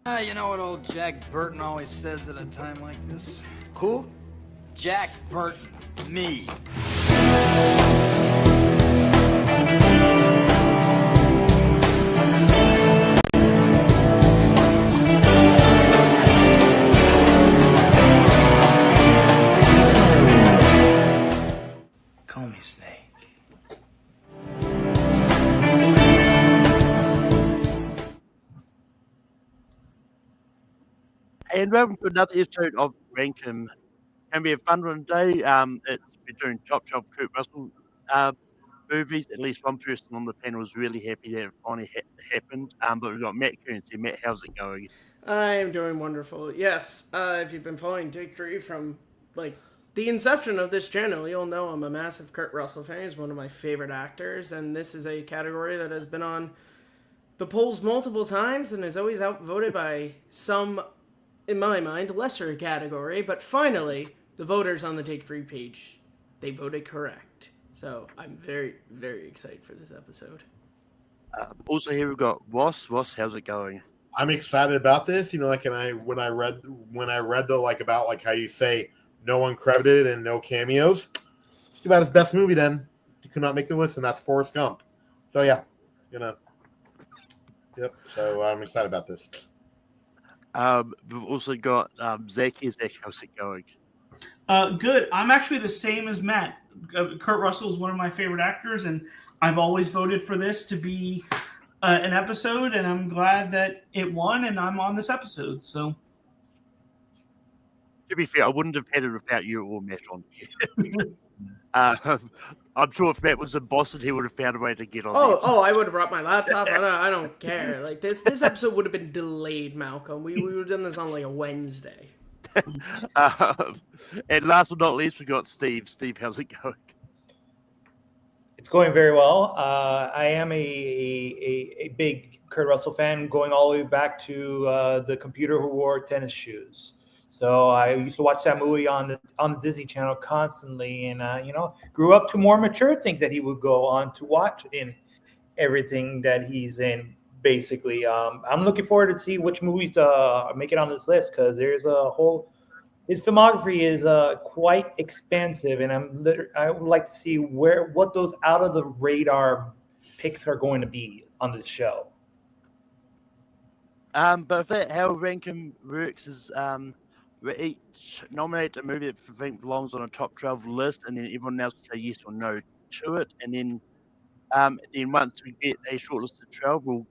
You know what old Jack Burton always says at a time like this? Who? Jack Burton. Me. Call me Snake. And welcome to another episode of Rankin. Can be a fun one today. We're doing top Kurt Russell movies. At least one person on the panel was really happy that it finally happened. But we've got Matt Kearns here. Matt, how's it going? I am doing wonderful. Yes, if you've been following Take 3 from like the inception of this channel, you'll know I'm a massive Kurt Russell fan. He's one of my favorite actors, and this is a category that has been on the polls multiple times and is always outvoted by some, in my mind, lesser category. But finally, the voters on the Take 3 page, they voted correct. So I'm very, very excited for this episode. Also here we've got Ross. Ross, how's it going? I'm excited about this. You know, like, and when I read the like about like how you say no one credited and no cameos, it's about his best movie. Then you could not make the list, and that's Forrest Gump. So yeah, yep. So I'm excited about this. We've also got Zach. Zach, how's it going? Good. I'm actually the same as Matt. Kurt Russell is one of my favorite actors, and I've always voted for this to be an episode, and I'm glad that it won, and I'm on this episode. So, To be fair, I wouldn't have had it without you or Matt on here. I'm sure if Matt was in Boston, he would have found a way to get on. Oh, I would have brought my laptop. I don't care. Like this episode would have been delayed, Malcolm. We would have done this on like a Wednesday. And last but not least, we got Steve. Steve, how's it going? It's going very well. I am a big Kurt Russell fan, going all the way back to the computer who wore tennis shoes. So I used to watch that movie on the Disney Channel constantly, and grew up to more mature things that he would go on to watch in everything that he's in. Basically, I'm looking forward to see which movies make it on this list, because there's a whole. His filmography is quite expansive, and I would like to see what those out of the radar picks are going to be on the show. But how ranking works is we each nominate a movie that we think belongs on a top 12 list, and then everyone else will say yes or no to it. And then once we get a short list of 12, we'll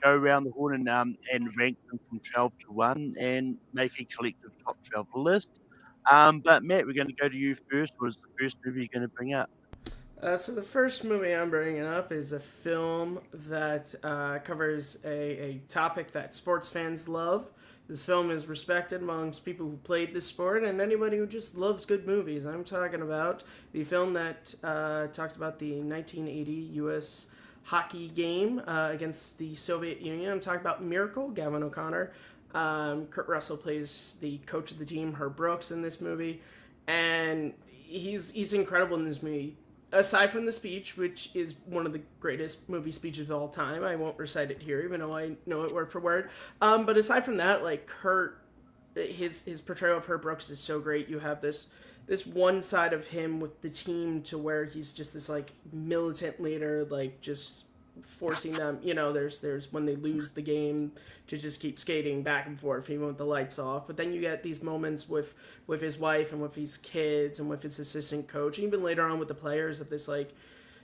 go around the horn and rank them from 12 to 1 and make a collective top 12 list. But Matt, we're going to go to you first. What is the first movie you're going to bring up? So the first movie I'm bringing up is a film that covers a topic that sports fans love. This film is respected amongst people who played this sport and anybody who just loves good movies. I'm talking about the film that talks about the 1980 U.S. hockey game against the Soviet Union. I'm talking about Miracle, Gavin O'Connor. Kurt Russell plays the coach of the team, Herb Brooks, in this movie. And he's incredible in this movie. Aside from the speech, which is one of the greatest movie speeches of all time, I won't recite it here, even though I know it word for word. But aside from that, like Kurt, his portrayal of Herb Brooks is so great. You have this one side of him with the team to where he's just this like militant leader, like just forcing them. There's when they lose the game to just keep skating back and forth even with the lights off. But then you get these moments with his wife and with his kids and with his assistant coach, and even later on with the players, of this like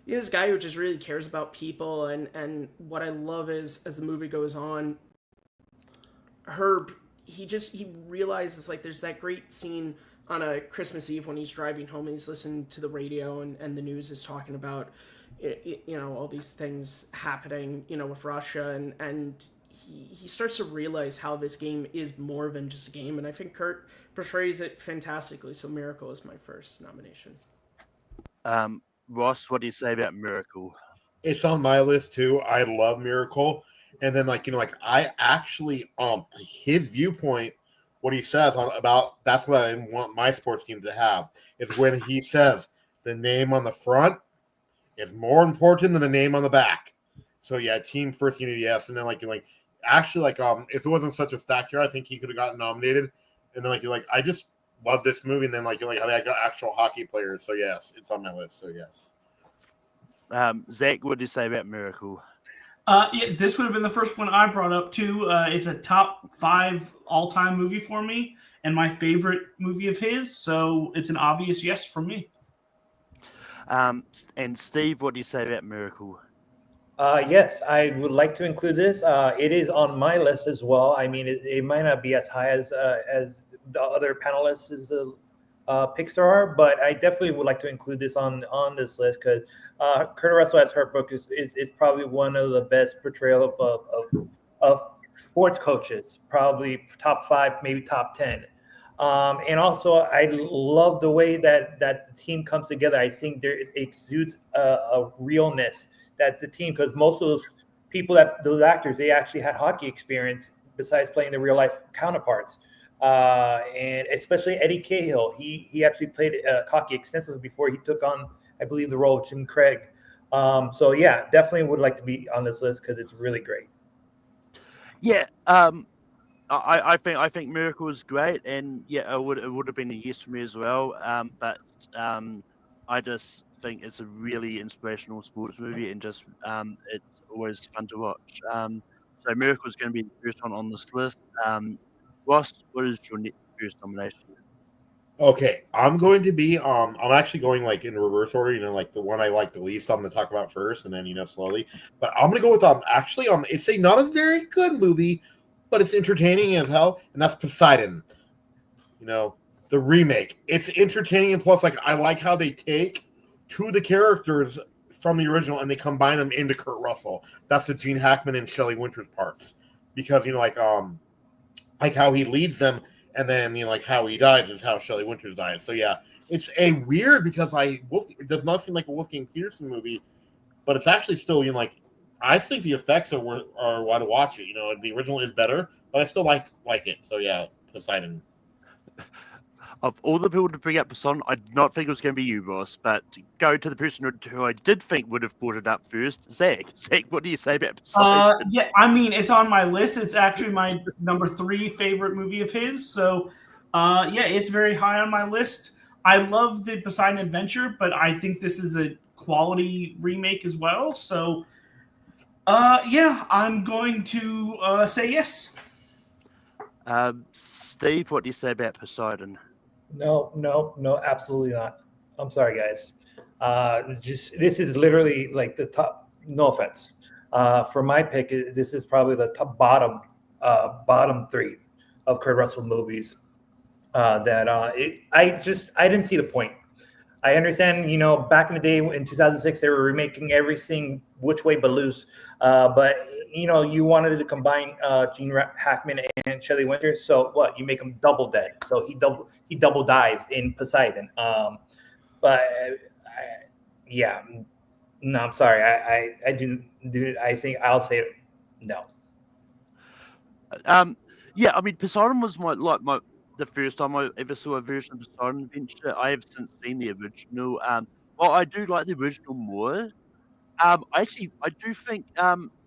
this guy who just really cares about people. And what I love is, as the movie goes on, Herb, he realizes, like, there's that great scene on a Christmas Eve when he's driving home and he's listening to the radio and the news is talking about all these things happening with Russia, and he starts to realize how this game is more than just a game, and I think Kurt portrays it fantastically. So Miracle is my first nomination. Ross, what do you say about Miracle? It's on my list too. I love Miracle, and then I actually his viewpoint, what he says about that's what I want my sports team to have, is when he says the name on the front is more important than the name on the back. So yeah, team first, unity, yes, and then actually if it wasn't such a stacked year, I think he could have gotten nominated. And then I just love this movie. And then how they got actual hockey players. So yes, it's on my list. So yes. Zach, what do you say about Miracle? Yeah, this would have been the first one I brought up too. It's a top 5 all-time movie for me, and my favorite movie of his. So it's an obvious yes from me. And Steve, what do you say about Miracle? Yes, I would like to include this. It is on my list as well. I mean, it might not be as high as the other panelists' picks are, but I definitely would like to include this on this list because Kurt Russell as Hurt Book is probably one of the best portrayal of sports coaches, probably top 5, maybe top 10. And also, I love the way that the team comes together. I think there exudes a realness that the team, because most of those actors, they actually had hockey experience besides playing the real life counterparts. And especially Eddie Cahill, he actually played hockey extensively before he took on, I believe, the role of Jim Craig. So yeah, definitely would like to be on this list because it's really great. Yeah, I think Miracle is great, and yeah, it would have been a yes for me as well. But I just think it's a really inspirational sports movie, and just it's always fun to watch. So Miracle is going to be the first one on this list. Ross, what is your first nomination? Okay, I'm going to be I'm actually going in reverse order, the one I like the least I'm gonna talk about first and then slowly. But I'm gonna go with actually it's not a very good movie, but it's entertaining as hell, and that's Poseidon. The remake. It's entertaining, and plus I like how they take two of the characters from the original and they combine them into Kurt Russell. That's the Gene Hackman and Shelley Winters parts. Because how he leads them. And then, how he dies is how Shelley Winters dies. So, yeah, it's a weird because it does not seem like a Wolfgang Peterson movie, but it's actually still, I think the effects are why to watch it. The original is better, but I still like it. So, yeah, Poseidon. Of all the people to bring up Poseidon, I did not think it was going to be you, Ross, but to go to the person who I did think would have brought it up first, Zach. Zach, what do you say about Poseidon? Yeah, I mean, it's on my list. It's actually my number 3 favorite movie of his. So, yeah, it's very high on my list. I love the Poseidon Adventure, but I think this is a quality remake as well. So, yeah, I'm going to say yes. Steve, what do you say about Poseidon? No, absolutely not. I'm sorry, guys. This is literally the top. No offense. For my pick, this is probably the top bottom 3 of Kurt Russell movies. I didn't see the point. I understand, back in the day in 2006, they were remaking everything which way but loose. But you wanted to combine Gene Hackman and Shelley Winters. So what? You make them double dead. So he double dies in Poseidon. Yeah, no, I'm sorry. I do. I think I'll say no. Yeah, I mean, Poseidon was the first time I ever saw a version of Poseidon Adventure. I have since seen the original. Well, I do like the original more. I do think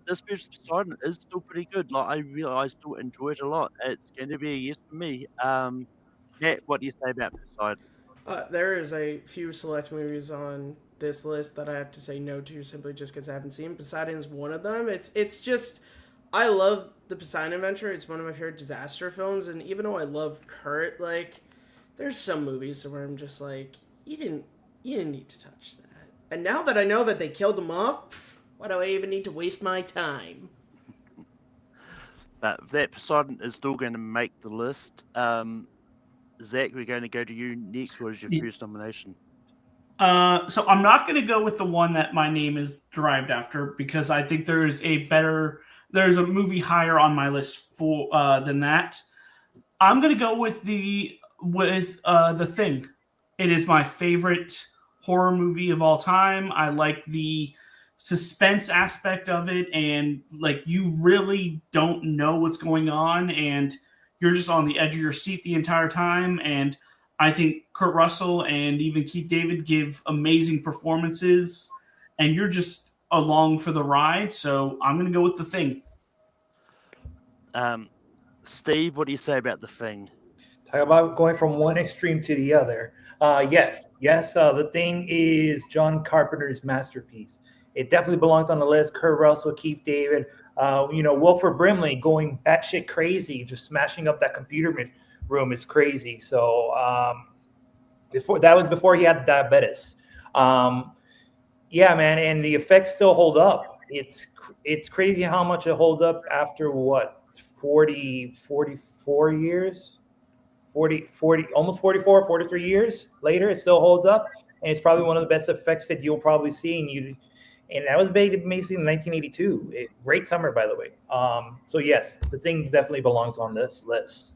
this version of Poseidon is still pretty good. I still enjoy it a lot. It's going to be a yes for me. Matt, what do you say about Poseidon? There is a few select movies on this list that I have to say no to simply just because I haven't seen. Poseidon's one of them. It's just I love the Poseidon Adventure. It's one of my favorite disaster films, and even though I love Kurt, there's some movies where I'm just like, you didn't need to touch that. And now that I know that they killed him off, why do I even need to waste my time? But that Poseidon is still going to make the list. Zach, we're going to go to you next. What is your first nomination? So I'm not going to go with the one that my name is derived after because I think there's a movie higher on my list than that. I'm going to go with the Thing. It is my favorite horror movie of all time. I like the suspense aspect of it, and you really don't know what's going on, and you're just on the edge of your seat the entire time. And I think Kurt Russell and even Keith David give amazing performances, and you're just along for the ride. So I'm going to go with The Thing. Steve, what do you say about The Thing? Talk about going from one extreme to the other. Yes. The Thing is John Carpenter's masterpiece. It definitely belongs on the list. Kurt Russell, Keith David, Wilford Brimley going batshit crazy, just smashing up that computer room is crazy. So before he had diabetes. Yeah, man, and the effects still hold up. It's crazy how much it holds up after what 44 years. 40, almost 44, 43 years later, it still holds up. And it's probably one of the best effects that you'll probably see. And that was basically in 1982. Great summer, by the way. So yes, The Thing definitely belongs on this list.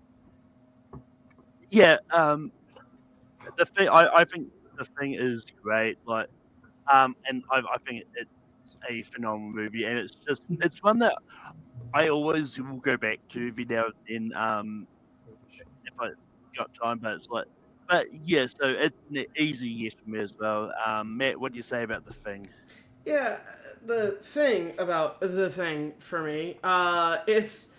Yeah, The Thing. I think The Thing is great. Like, and I think it's a phenomenal movie, and it's one that I always will go back to every now and then. If I got time, but yeah, so it's an easy yes for me as well. Matt, what do you say about The Thing? Yeah, the thing about the thing for me is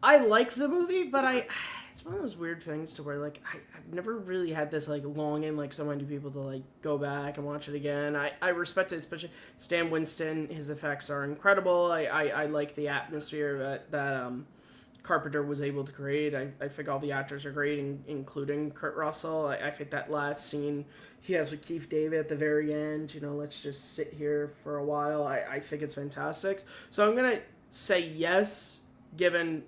I like the movie, but it's one of those weird things to where like I've never really had this like longing like so many people to like go back and watch it again. I respect it, especially Stan Winston. His effects are incredible. I like the atmosphere that Carpenter was able to create. I think all the actors are great, including Kurt Russell. I think that last scene he has with Keith David at the very end, let's just sit here for a while. I think it's fantastic. So I'm going to say yes, given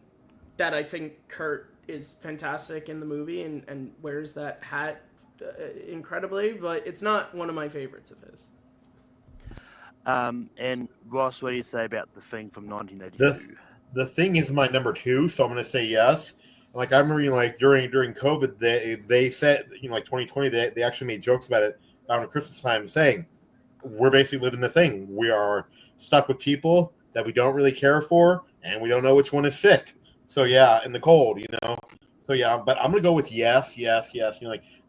that I think Kurt is fantastic in the movie and wears that hat incredibly, but it's not one of my favorites of his. And Ross, what do you say about The Thing from 1982? The Thing is my number 2, so I'm going to say yes. Like I remember, during COVID, they said, like 2020, they actually made jokes about it around Christmas time, saying we're basically living the thing. We are stuck with people that we don't really care for, and we don't know which one is sick. So yeah, in the cold, So yeah, but I'm gonna go with yes. I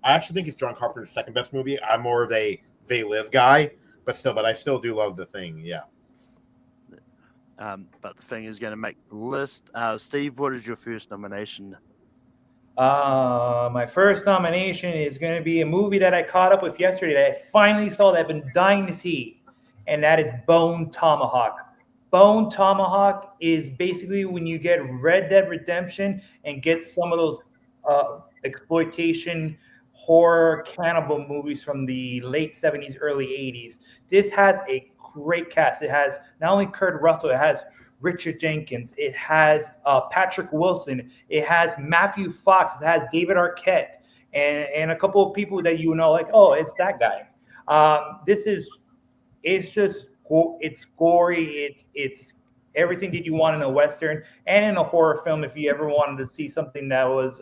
actually think it's John Carpenter's second best movie. I'm more of a They Live guy, but I still do love The Thing. Yeah. But The Thing is going to make the list. Steve, what is your first nomination? My first nomination is going to be a movie that I caught up with yesterday that I finally saw that I've been dying to see, and that is Bone Tomahawk. Bone Tomahawk is basically when you get Red Dead Redemption and get some of those exploitation horror cannibal movies from the late 70s, early 80s. This has a great cast. It has not only Kurt Russell, it has Richard Jenkins, it has Patrick Wilson, it has Matthew Fox, it has David Arquette, and a couple of people that like, oh, it's that guy. It's gory, it's everything that you want in a Western and in a horror film if you ever wanted to see something that was,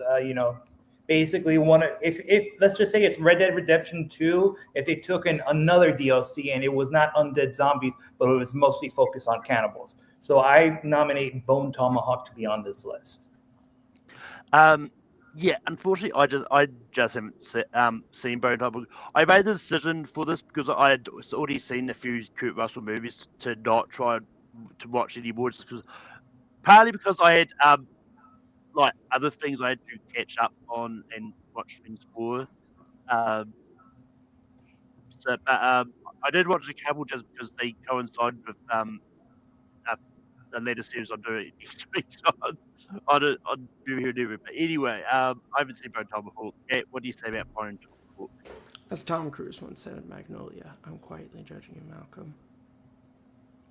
basically if let's just say it's Red Dead Redemption 2, if they took in another DLC and it was not undead zombies, but it was mostly focused on cannibals. So I nominate Bone Tomahawk to be on this list. Yeah, unfortunately, I just haven't seen Bone Tomahawk. I made the decision for this because I had already seen a few Kurt Russell movies to not try to watch anymore, just partly because I had like other things I had to catch up on and watch things for. But I did watch a couple just because they coincide with the later series I'm doing next week. So I'll do here and there. But anyway, I haven't seen Bone Tomahawk. What do you say about Bone Tomahawk? As Tom Cruise once said in Magnolia, I'm quietly judging you, Malcolm.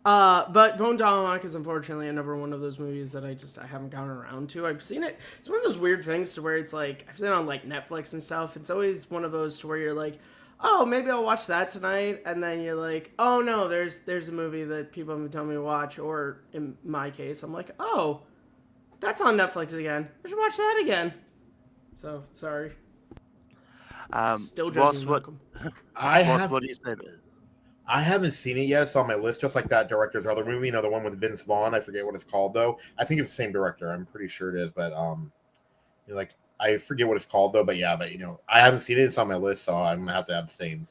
But Bone Tomahawk is unfortunately another one of those movies that I haven't gotten around to. I've seen it. It's one of those weird things to where it's like I've seen it on like Netflix and stuff. It's always one of those to where you're like, oh, maybe I'll watch that tonight, and then you're like, oh no, there's a movie that people have been telling me to watch, or in my case, I'm like, oh, that's on Netflix again. I should watch that again. So sorry. Still judging Malcolm. What do you say about it? I haven't seen it yet. It's on my list, just like that director's other movie. The one with Vince Vaughn. I forget what it's called though. I think it's the same director. I'm pretty sure it is, but I forget what it's called though. But yeah, I haven't seen it. It's on my list, so I'm gonna have to abstain.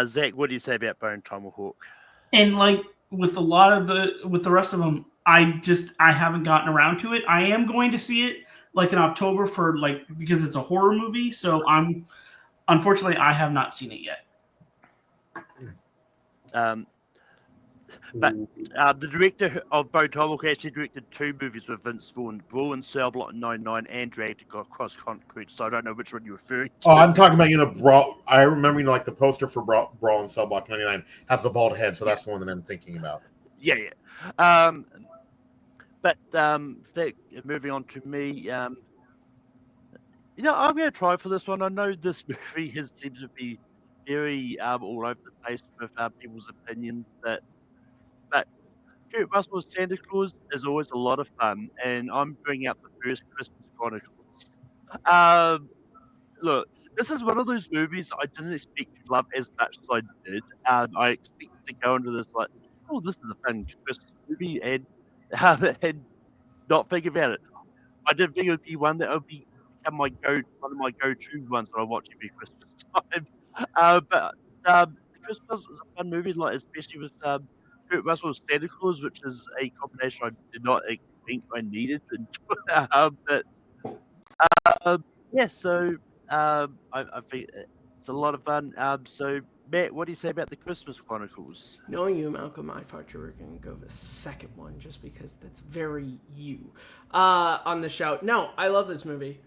Zach, what do you say about Bone Tomahawk? And like with a lot of with the rest of them, I haven't gotten around to it. I am going to see it like in October because it's a horror movie. So unfortunately I have not seen it yet. But the director of Botoboc actually directed 2 movies with Vince Vaughn, Brawl in Cell Block 99 and Dragged Across Concrete, so I don't know which one you're referring to. Oh, I'm talking about, Brawl. I remember, like the poster for Brawl and Cell Block 99 has the bald head, so that's the one that I'm thinking about. Yeah. But moving on to me, I'm going to try for this one. I know this movie seems to be very all over the place with people's opinions, but Kurt Russell's Santa Claus is always a lot of fun, and I'm bringing out the first Christmas Chronicles. Look, this is one of those movies I didn't expect to love as much as I did. I expected to go into this like, oh, this is a fun Christmas movie, and not think about it. I didn't think it would be one that would become one of my go-to ones that I watch every Christmas time. But Christmas is a fun movie, like especially with Kurt Russell's Santa Claus, which is a combination I did not think I needed. But yeah, so I think it's a lot of fun. So Matt, what do you say about the Christmas Chronicles? Knowing you, Malcolm, I thought you were going to go the second one just because that's very you on the show. No, I love this movie.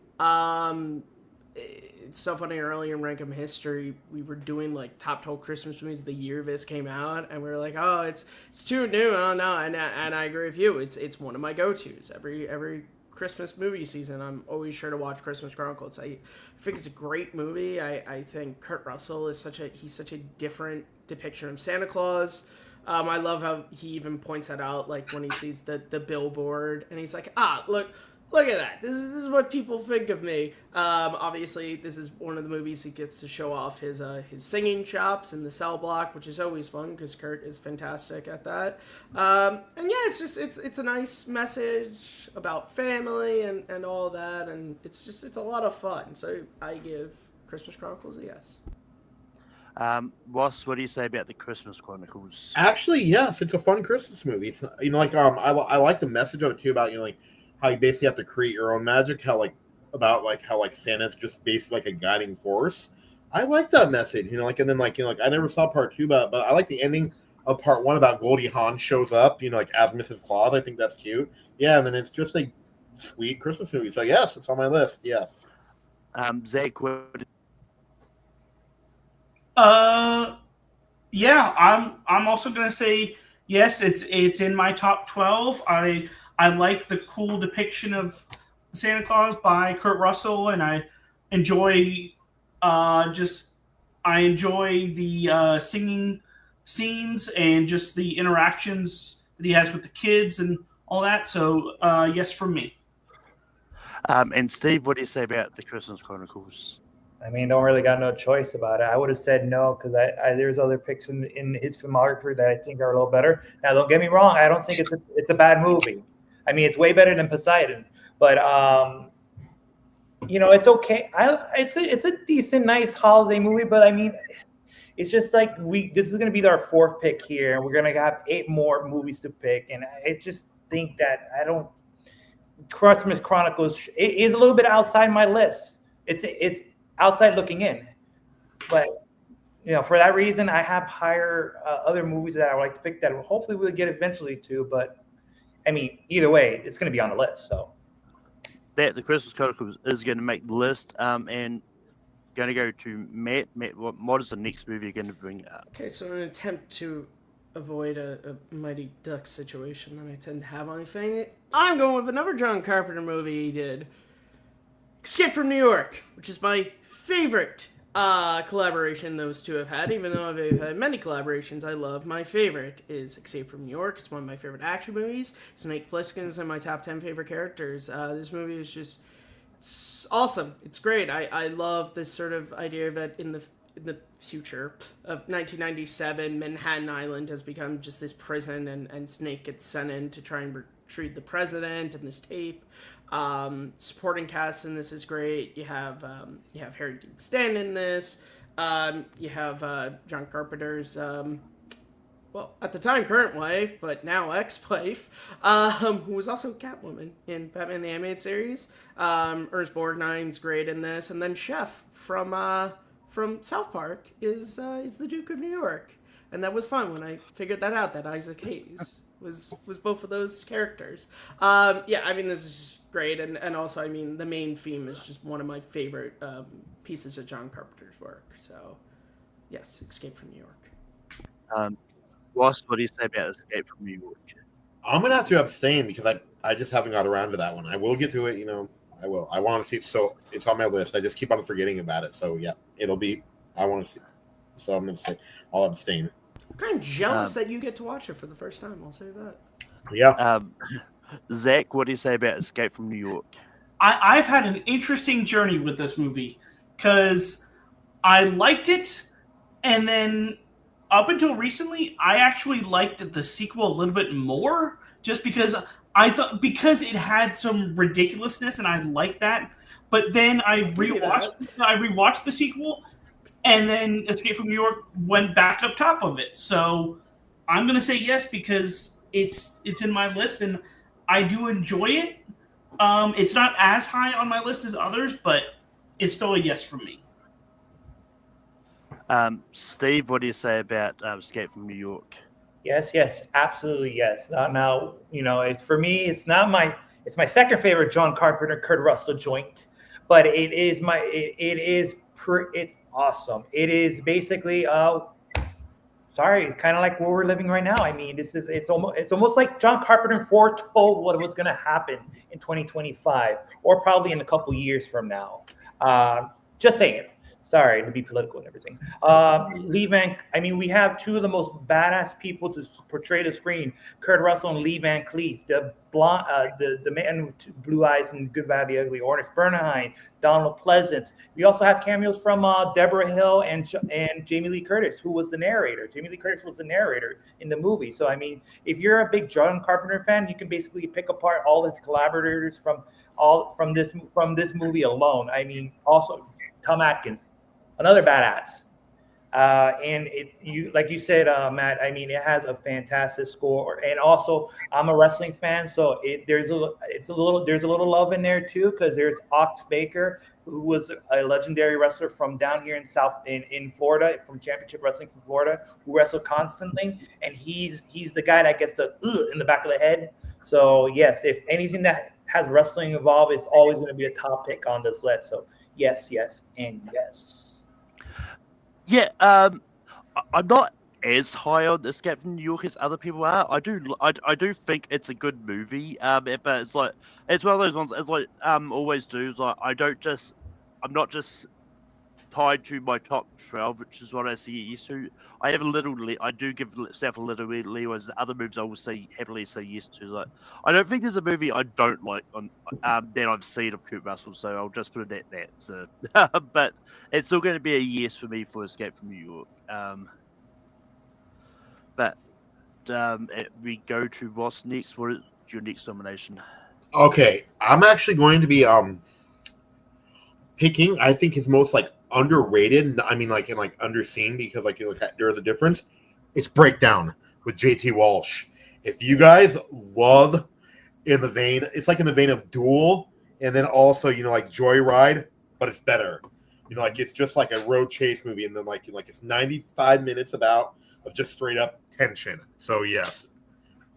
It's so funny. Earlier in Rankum history, we were doing like top 12 Christmas movies the year this came out, and we were like, "Oh, it's too new." Oh no, and I agree with you. It's one of my go-tos every Christmas movie season. I'm always sure to watch Christmas Chronicles. I think it's a great movie. I think Kurt Russell is such a different depiction of Santa Claus. I love how he even points that out, like when he sees the billboard, and he's like, look at that. This is what people think of me. Obviously, this is one of the movies he gets to show off his singing chops in the cell block, which is always fun because Kurt is fantastic at that. And yeah, it's a nice message about family and all that, and it's a lot of fun. So I give Christmas Chronicles a yes. Ross, what do you say about the Christmas Chronicles? Actually, yes, it's a fun Christmas movie. It's I like the message of it too, about how you basically have to create your own magic. How Santa's just basically like a guiding force. I like that message. And then I never saw part 2, but I like the ending of part 1 about Goldie Hawn shows up. As Mrs. Claus. I think that's cute. Yeah, and then it's just a sweet Christmas movie. So yes, it's on my list. Yes. Zach, what? Yeah, I'm also gonna say yes. It's in my top 12. I like the cool depiction of Santa Claus by Kurt Russell, and I enjoy the singing scenes and just the interactions that he has with the kids and all that. So yes, from me. And Steve, what do you say about the Christmas Chronicles? I mean, don't really got no choice about it. I would have said no because there's other picks in his filmography that I think are a little better. Now, don't get me wrong. I don't think it's a bad movie. I mean, it's way better than Poseidon, but it's okay. It's a decent, nice holiday movie, but I mean, it's just like this is going to be our 4th pick here, and we're going to have 8 more movies to pick, and I just think that Christmas Chronicles is a little bit outside my list. It's outside looking in, but for that reason, I have higher other movies that I would like to pick that hopefully we'll get eventually to, but. I mean, either way, it's going to be on the list. So the Christmas Chronicles is going to make the list, and going to go to Matt. Matt, what is the next movie you're going to bring up? Okay, so in an attempt to avoid a Mighty Ducks situation that I tend to have on my thing, I'm going with another John Carpenter movie he did, Escape from New York, which is my favorite collaboration those two have had. Even though they've had many collaborations I love, my favorite is Escape from New York. It's one of my favorite action movies. Snake Plissken's in my top 10 favorite characters. This movie is just awesome. It's great. I love this sort of idea that in the future of 1997, Manhattan Island has become just this prison, and Snake gets sent in to try and retrieve the president in this tape. Supporting cast in this is great. You have Harry Dean Stanton in this. You have John Carpenter's well, at the time current wife, but now ex-wife, who was also Catwoman in Batman the Animated Series. Ernest Borgnine's great in this, and then Chef from South Park is the Duke of New York, and that was fun when I figured that out. That Isaac Hayes was both of those characters. Yeah, I mean this is just great, and also I mean the main theme is just one of my favorite pieces of John Carpenter's work. So yes, Escape from New York. Ross, what do you say about Escape from New York? I'm gonna have to abstain because I just haven't got around to that one. I will get to it, I will. I want to see it, so it's on my list. I just keep on forgetting about it. So yeah, it'll be. I want to see. So I'm gonna say I'll abstain. I'm kind of jealous that you get to watch it for the first time. I'll say that. Yeah. Zach, what do you say about Escape from New York? I've had an interesting journey with this movie because I liked it, and then up until recently, I actually liked the sequel a little bit more, just because I thought because it had some ridiculousness, and I liked that. But then I rewatched the sequel, and then Escape from New York went back up top of it. So I'm gonna say yes because it's in my list, and I do enjoy it. It's not as high on my list as others, but it's still a yes from me. Steve, what do you say about Escape from New York? Yes, absolutely yes. Now, it's for me. It's my second favorite John Carpenter, Kurt Russell joint, but it's awesome. It is basically sorry, it's kind of like where we're living right now. I mean, it's almost like John Carpenter foretold what was going to happen in 2025, or probably in a couple years from now. Just saying. Sorry to be political and everything. Lee Van, I mean, we have two of the most badass people to portray the screen: Kurt Russell and Lee Van Cleef, the blonde, the man with blue eyes and Good, Bad, the Ugly, Ernest Bernheim, Donald Pleasance. We also have cameos from Deborah Hill and Jamie Lee Curtis, who was the narrator. Jamie Lee Curtis was the narrator in the movie. So, I mean, if you're a big John Carpenter fan, you can basically pick apart all his collaborators from this movie alone. I mean, also Tom Atkins, another badass. And like you said, Matt, I mean, it has a fantastic score. And also, I'm a wrestling fan, so there's a little love in there too, because there's Ox Baker, who was a legendary wrestler from down here in Florida, from Championship Wrestling from Florida, who wrestled constantly, and he's the guy that gets the in the back of the head. So yes, if anything that has wrestling involved, it's always going to be a top pick on this list. So yes, and yes. Yeah, I'm not as high on Escape from New York as other people are. I do think it's a good movie. But it's one of those ones. It's like always do. Is like I'm not just tied to my top 12, which is what I see used to. I have I do give myself a little bit leeway. Other movies I will happily say yes to. Like, I don't think there's a movie I don't like on that I've seen of Kurt Russell, so I'll just put it at that. So, but it's still going to be a yes for me for Escape from New York. We go to Ross next. What is your next nomination? Okay, I'm actually going to be picking. I think his most underrated. I mean, underseen, because there's a difference. It's Breakdown with JT Walsh. If you guys love in the vein of Duel, and then also Joyride, but it's better. It's just like a road chase movie, and then it's 95 minutes of just straight up tension. So yes,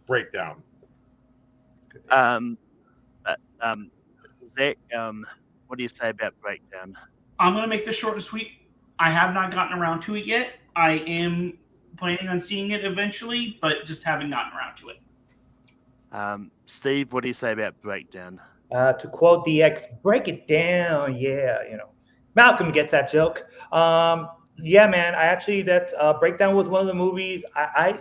Breakdown. Zach, what do you say about Breakdown? I'm going to make this short and sweet. I have not gotten around to it yet. I am planning on seeing it eventually, but just haven't gotten around to it. Steve, what do you say about Breakdown? To quote the X, break it down. Yeah, Malcolm gets that joke. Yeah, man. Breakdown was one of the movies I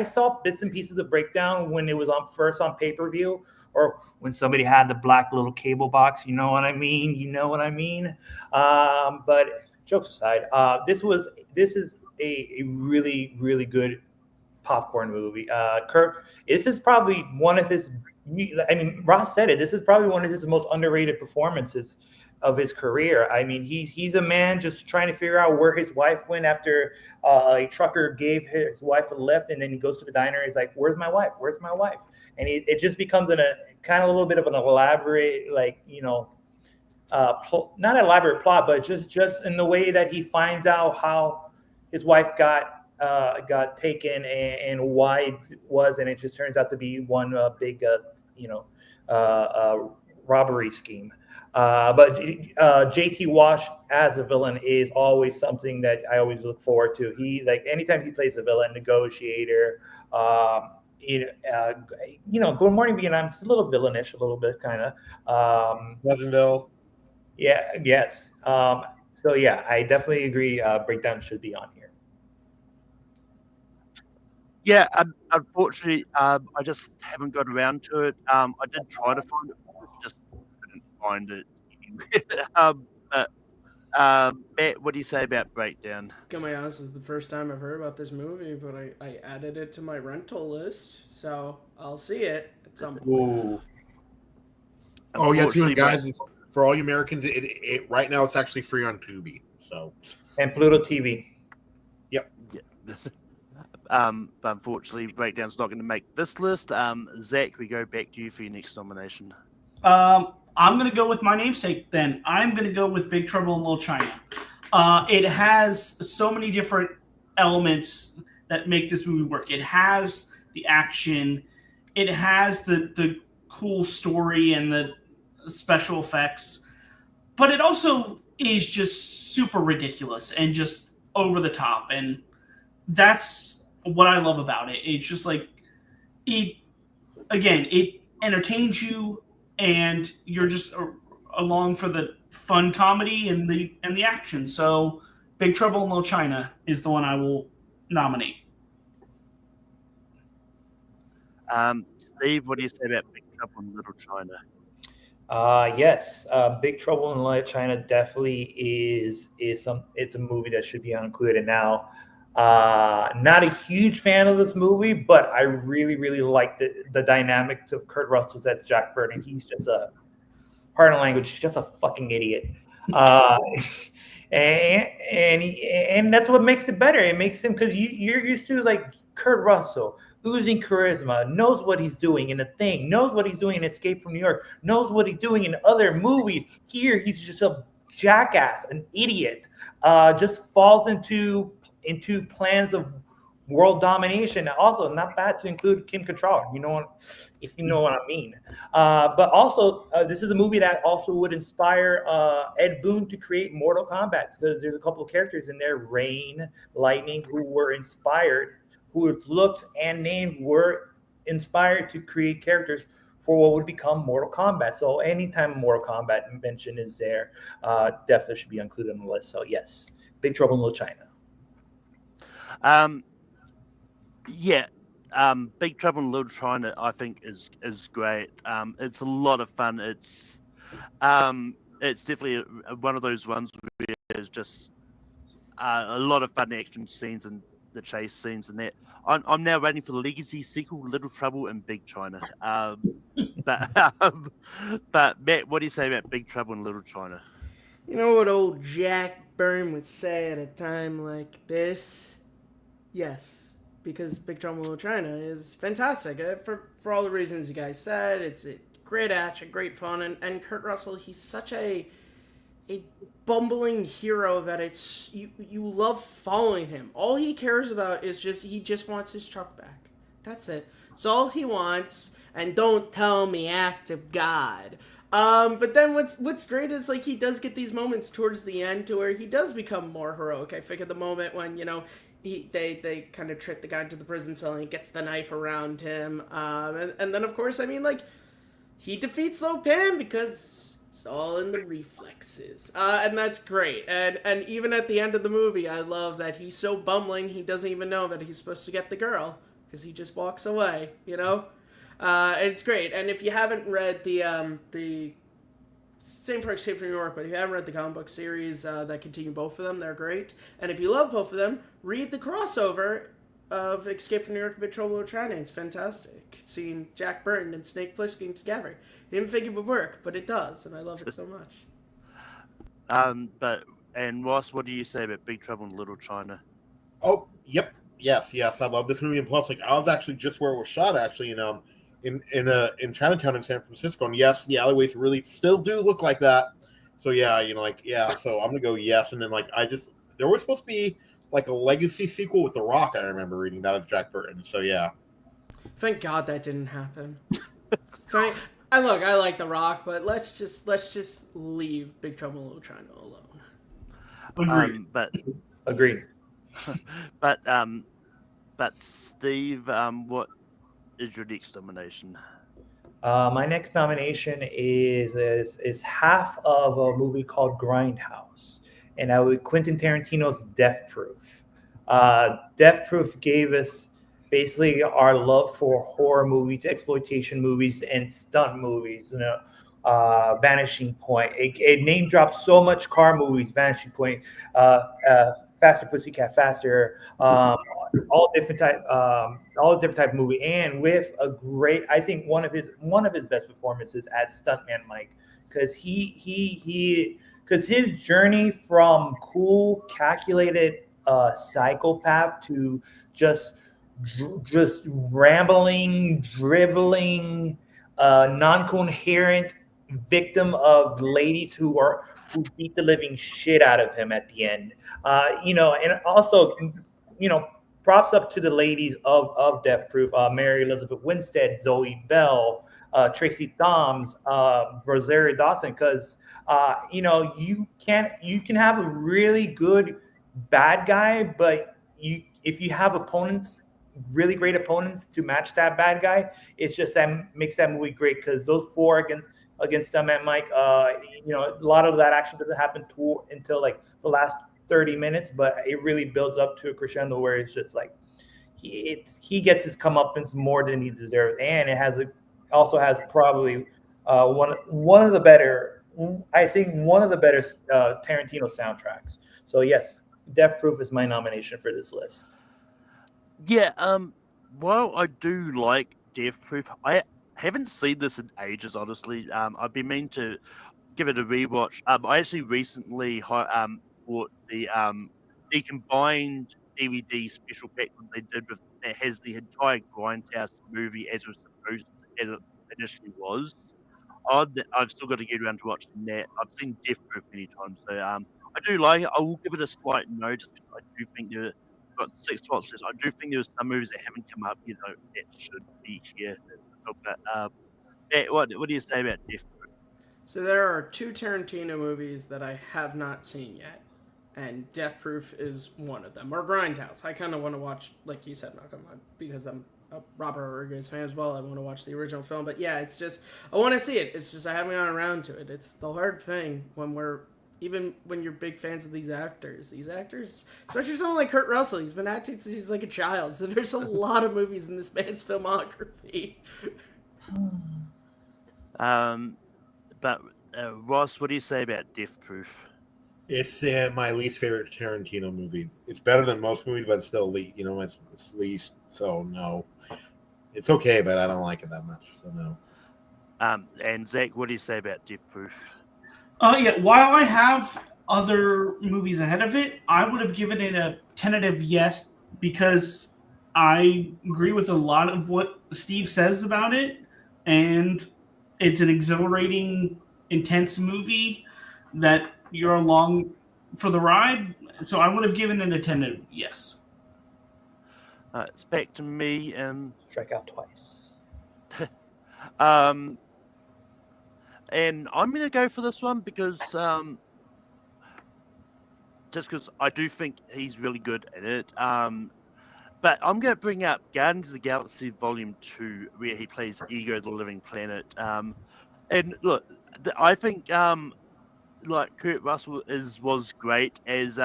saw bits and pieces of Breakdown when it was first on pay-per-view, or when somebody had the black little cable box. You know what I mean? But jokes aside, this is a really, really good popcorn movie. This is probably one of his. I mean, Ross said it. This is probably one of his most underrated performances. of his career. I mean, he's a man just trying to figure out where his wife went after a trucker gave his wife a lift, and then he goes to the diner. He's like, "Where's my wife? Where's my wife?" And it just becomes a kind of a little bit of an elaborate, like, not elaborate plot, but just in the way that he finds out how his wife got taken and why it was, and it just turns out to be one big robbery scheme. But JT Wash as a villain is always something that I always look forward to. He, like, anytime he plays a villain, negotiator, Good Morning Vietnam, it's a little villainish, a little bit kind of. Pleasantville. Yeah. Yes. So yeah, I definitely agree. Breakdown should be on here. Yeah, unfortunately, I just haven't got around to it. I did try to find it, just couldn't find it anywhere. Matt, what do you say about Breakdown? Gotta be honest, this is the first time I've heard about this movie, but I added it to my rental list, so I'll see it at some point. Ooh. Oh yeah, too, Unfortunately, guys. For all you Americans, it right now it's actually free on Tubi. So And Pluto TV. Yeah. But unfortunately, Breakdown's not going to make this list. Zach, we go back to you for your next nomination. I'm going to go with my namesake then. I'm going to go with Big Trouble in Little China. It has so many different elements that make this movie work. It has the action. It has the cool story and the special effects. But it also is just super ridiculous and just over the top. And that's what I love about it. It's just like, it entertains you, and you're just along for the fun comedy and the action. So Big Trouble in Little China is the one I will nominate. Steve, what do you say about Big Trouble in Little China? Yes, Big Trouble in Little China definitely is it's a movie that should be included now. Not a huge fan of this movie, but I really, really like the dynamics of Kurt Russell as Jack Burton. He's just pardon the language, he's just a fucking idiot. And that's what makes it better. It makes him, because you're used to like Kurt Russell, oozing charisma, knows what he's doing in The Thing, knows what he's doing in Escape from New York, knows what he's doing in other movies. Here, he's just a jackass, an idiot, just falls into plans of world domination. Also, not bad to include Kim Cattrall, if you know what I mean. But also, this is a movie that also would inspire Ed Boon to create Mortal Kombat, because there's a couple of characters in there, Rain, Lightning, who were inspired, whose looks and name were inspired to create characters for what would become Mortal Kombat. So anytime Mortal Kombat mention is there, definitely should be included on the list. So yes, Big Trouble in Little China. Big Trouble in Little China, I think is great. It's a lot of fun. It's definitely one of those ones where there's just a lot of fun action scenes and the chase scenes and that. I'm now waiting for the Legacy sequel, Little Trouble in Big China. But Matt, what do you say about Big Trouble in Little China? You know what old Jack Byrne would say at a time like this? Yes, because Big Trouble in Little China is fantastic for all the reasons you guys said. It's a great action, great fun, and Kurt Russell, he's such a bumbling hero that it's you love following him. All he cares about is he just wants his truck back. That's it. It's all he wants. And don't tell me, act of God. But then what's great is, like, he does get these moments towards the end to where he does become more heroic. I figure the moment when they kind of trick the guy into the prison cell and he gets the knife around him, and then of course, I mean, like, he defeats Lo Pan because it's all in the reflexes, and that's great. And even at the end of the movie, I love that he's so bumbling he doesn't even know that he's supposed to get the girl because he just walks away, And it's great. And if you haven't read the same for Escape from New York, but if you haven't read the comic book series that continue both of them, they're great. And if you love both of them, read the crossover of Escape from New York and Big Trouble in Little China. It's fantastic. Seeing Jack Burton and Snake Plissken together. Didn't think it would work, but it does, and I love it so much. And Ross, what do you say about Big Trouble in Little China? Oh, yep, yes. I love this movie, and plus, like, I was actually just where it was shot, actually, in Chinatown in San Francisco, and yes, the alleyways really still do look like that. So yeah, So I'm gonna go yes, and then there was supposed to be like a legacy sequel with The Rock. I remember reading that as Jack Burton. So yeah, Thank God that didn't happen. I like The Rock, but let's just leave Big Trouble in Little China alone. Agreed. Agreed. But Steve, what is your next nomination? My next nomination is half of a movie called Grindhouse, and that would be Quentin Tarantino's Death Proof. Death Proof gave us basically our love for horror movies, exploitation movies, and stunt movies. Vanishing Point. It name drops so much car movies. Vanishing Point, Faster Pussycat Faster, all different type movie, and with a great, I think one of his best performances as stuntman Mike, because because his journey from cool, calculated psychopath to just rambling, driveling, non-coherent victim of ladies who beat the living shit out of him at the end. And also, props up to the ladies of Death Proof, Mary Elizabeth Winstead, Zoe Bell, Tracy Thoms, Rosario Dawson, because you can have a really good bad guy, but if you have really great opponents to match that bad guy, it's just that makes that movie great, because those four against them and Mike, a lot of that action doesn't happen until like the last 30 minutes, but it really builds up to a crescendo where it's just like he gets his comeuppance more than he deserves, and it also has probably one of the better Tarantino soundtracks. So yes, Death Proof is my nomination for this list. Yeah, while I do like Death Proof, I haven't seen this in ages, honestly. I've been meaning to give it a rewatch. I actually recently bought the combined DVD special pack that they did that has the entire Grindhouse movie as it initially was. I've still got to get around to watching that. I've seen Death Proof many times, so I do like it. I will give it a slight no, just because I do think got 6 spots left. I do think there's some movies that haven't come up, that should be here. But what do you say about Death Proof? So there are 2 Tarantino movies that I have not seen yet, and Death Proof is one of them. Or Grindhouse. I kind of want to watch, like you said, Malcolm, because I'm a Robert Rodriguez fan as well. I want to watch the original film, but yeah, it's just I want to see it. It's just I haven't gotten around to it. It's the hard thing when you're big fans of these actors, especially someone like Kurt Russell, he's been acting since he's like a child. So there's a lot of movies in this man's filmography. But Ross, what do you say about Death Proof? it's my least favorite Tarantino movie. It's better than most movies, but it's still it's least. So no, it's okay, but I don't like it that much. So no. And Zach, what do you say about Death Proof? Yeah, while I have other movies ahead of it, I would have given it a tentative yes, because I agree with a lot of what Steve says about it, and it's an exhilarating, intense movie that you're along for the ride. So I would have given it a tentative yes. It's back to me. Strike out twice. And I'm going to go for this one because just because I do think he's really good at it. But I'm going to bring up Guardians of the Galaxy Volume 2, where he plays Ego the Living Planet. And look, I think like Kurt Russell was great as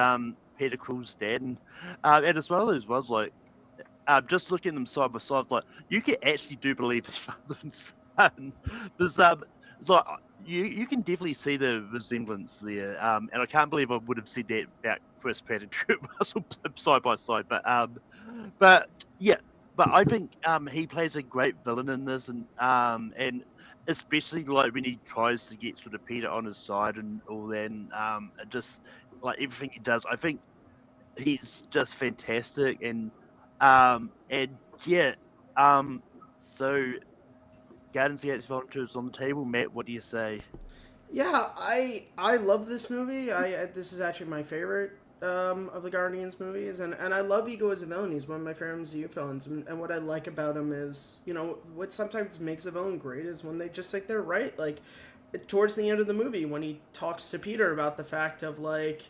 Peter Krill's dad, and as well as was like just looking at them side by side, like you can actually do believe his father and son. There's it's like you can definitely see the resemblance there, and I can't believe I would have said that about Chris Pratt and Kurt Russell side by side. But yeah, but I think he plays a great villain in this, and especially like when he tries to get sort of Peter on his side and all that, and just like everything he does, I think he's just fantastic, and yeah, so Guardians of the Galaxy Volume 2 is on the table. Matt, what do you say? Yeah, I love this movie. This is actually my favorite of the Guardians movies, and I love Ego as a villain. He's one of my favorite MCU villains, and what I like about him is, you know, what sometimes makes a villain great is when they just think they're right. Like towards the end of the movie, when he talks to Peter about the fact of like,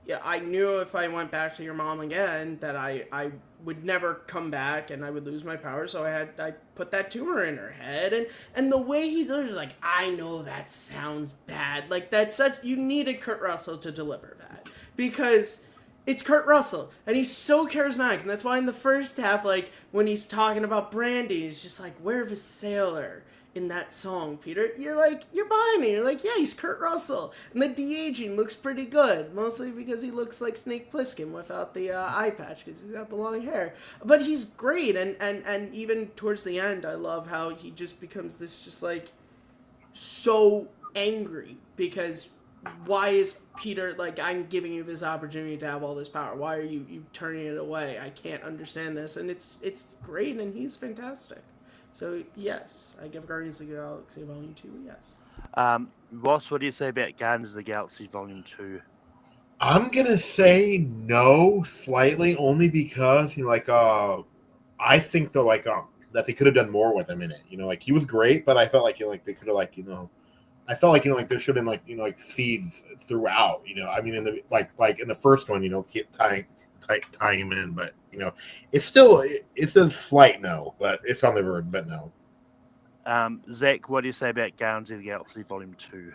yeah, I knew if I went back to your mom again that I would never come back and I would lose my power, so I put that tumor in her head, and the way he delivers, like, I know that sounds bad, like that's such, you needed Kurt Russell to deliver that because it's Kurt Russell and he's so charismatic, and that's why in the first half, like when he's talking about Brandy, he's just like, where of a sailor in that song, Peter. You're like, you're buying it. You're like, yeah, he's Kurt Russell. And the de-aging looks pretty good, mostly because he looks like Snake Plissken without the eye patch, because he's got the long hair. But he's great, and even towards the end, I love how he just becomes this just like so angry, because why is Peter like, I'm giving you this opportunity to have all this power, why are you turning it away? I can't understand this. And it's great, and he's fantastic. So yes, I give Guardians of the Galaxy Volume 2 yes. Ross, what do you say about Guardians of the Galaxy Volume 2? I'm gonna say no, slightly, only because I think that they could have done more with him in it. Like he was great, but I felt like they could have I felt like there should have been seeds throughout. I mean in the like in the first one, tying him in, but it's a slight no, but it's on the verge, but no. Zach, what do you say about Guardians of the Galaxy Volume 2?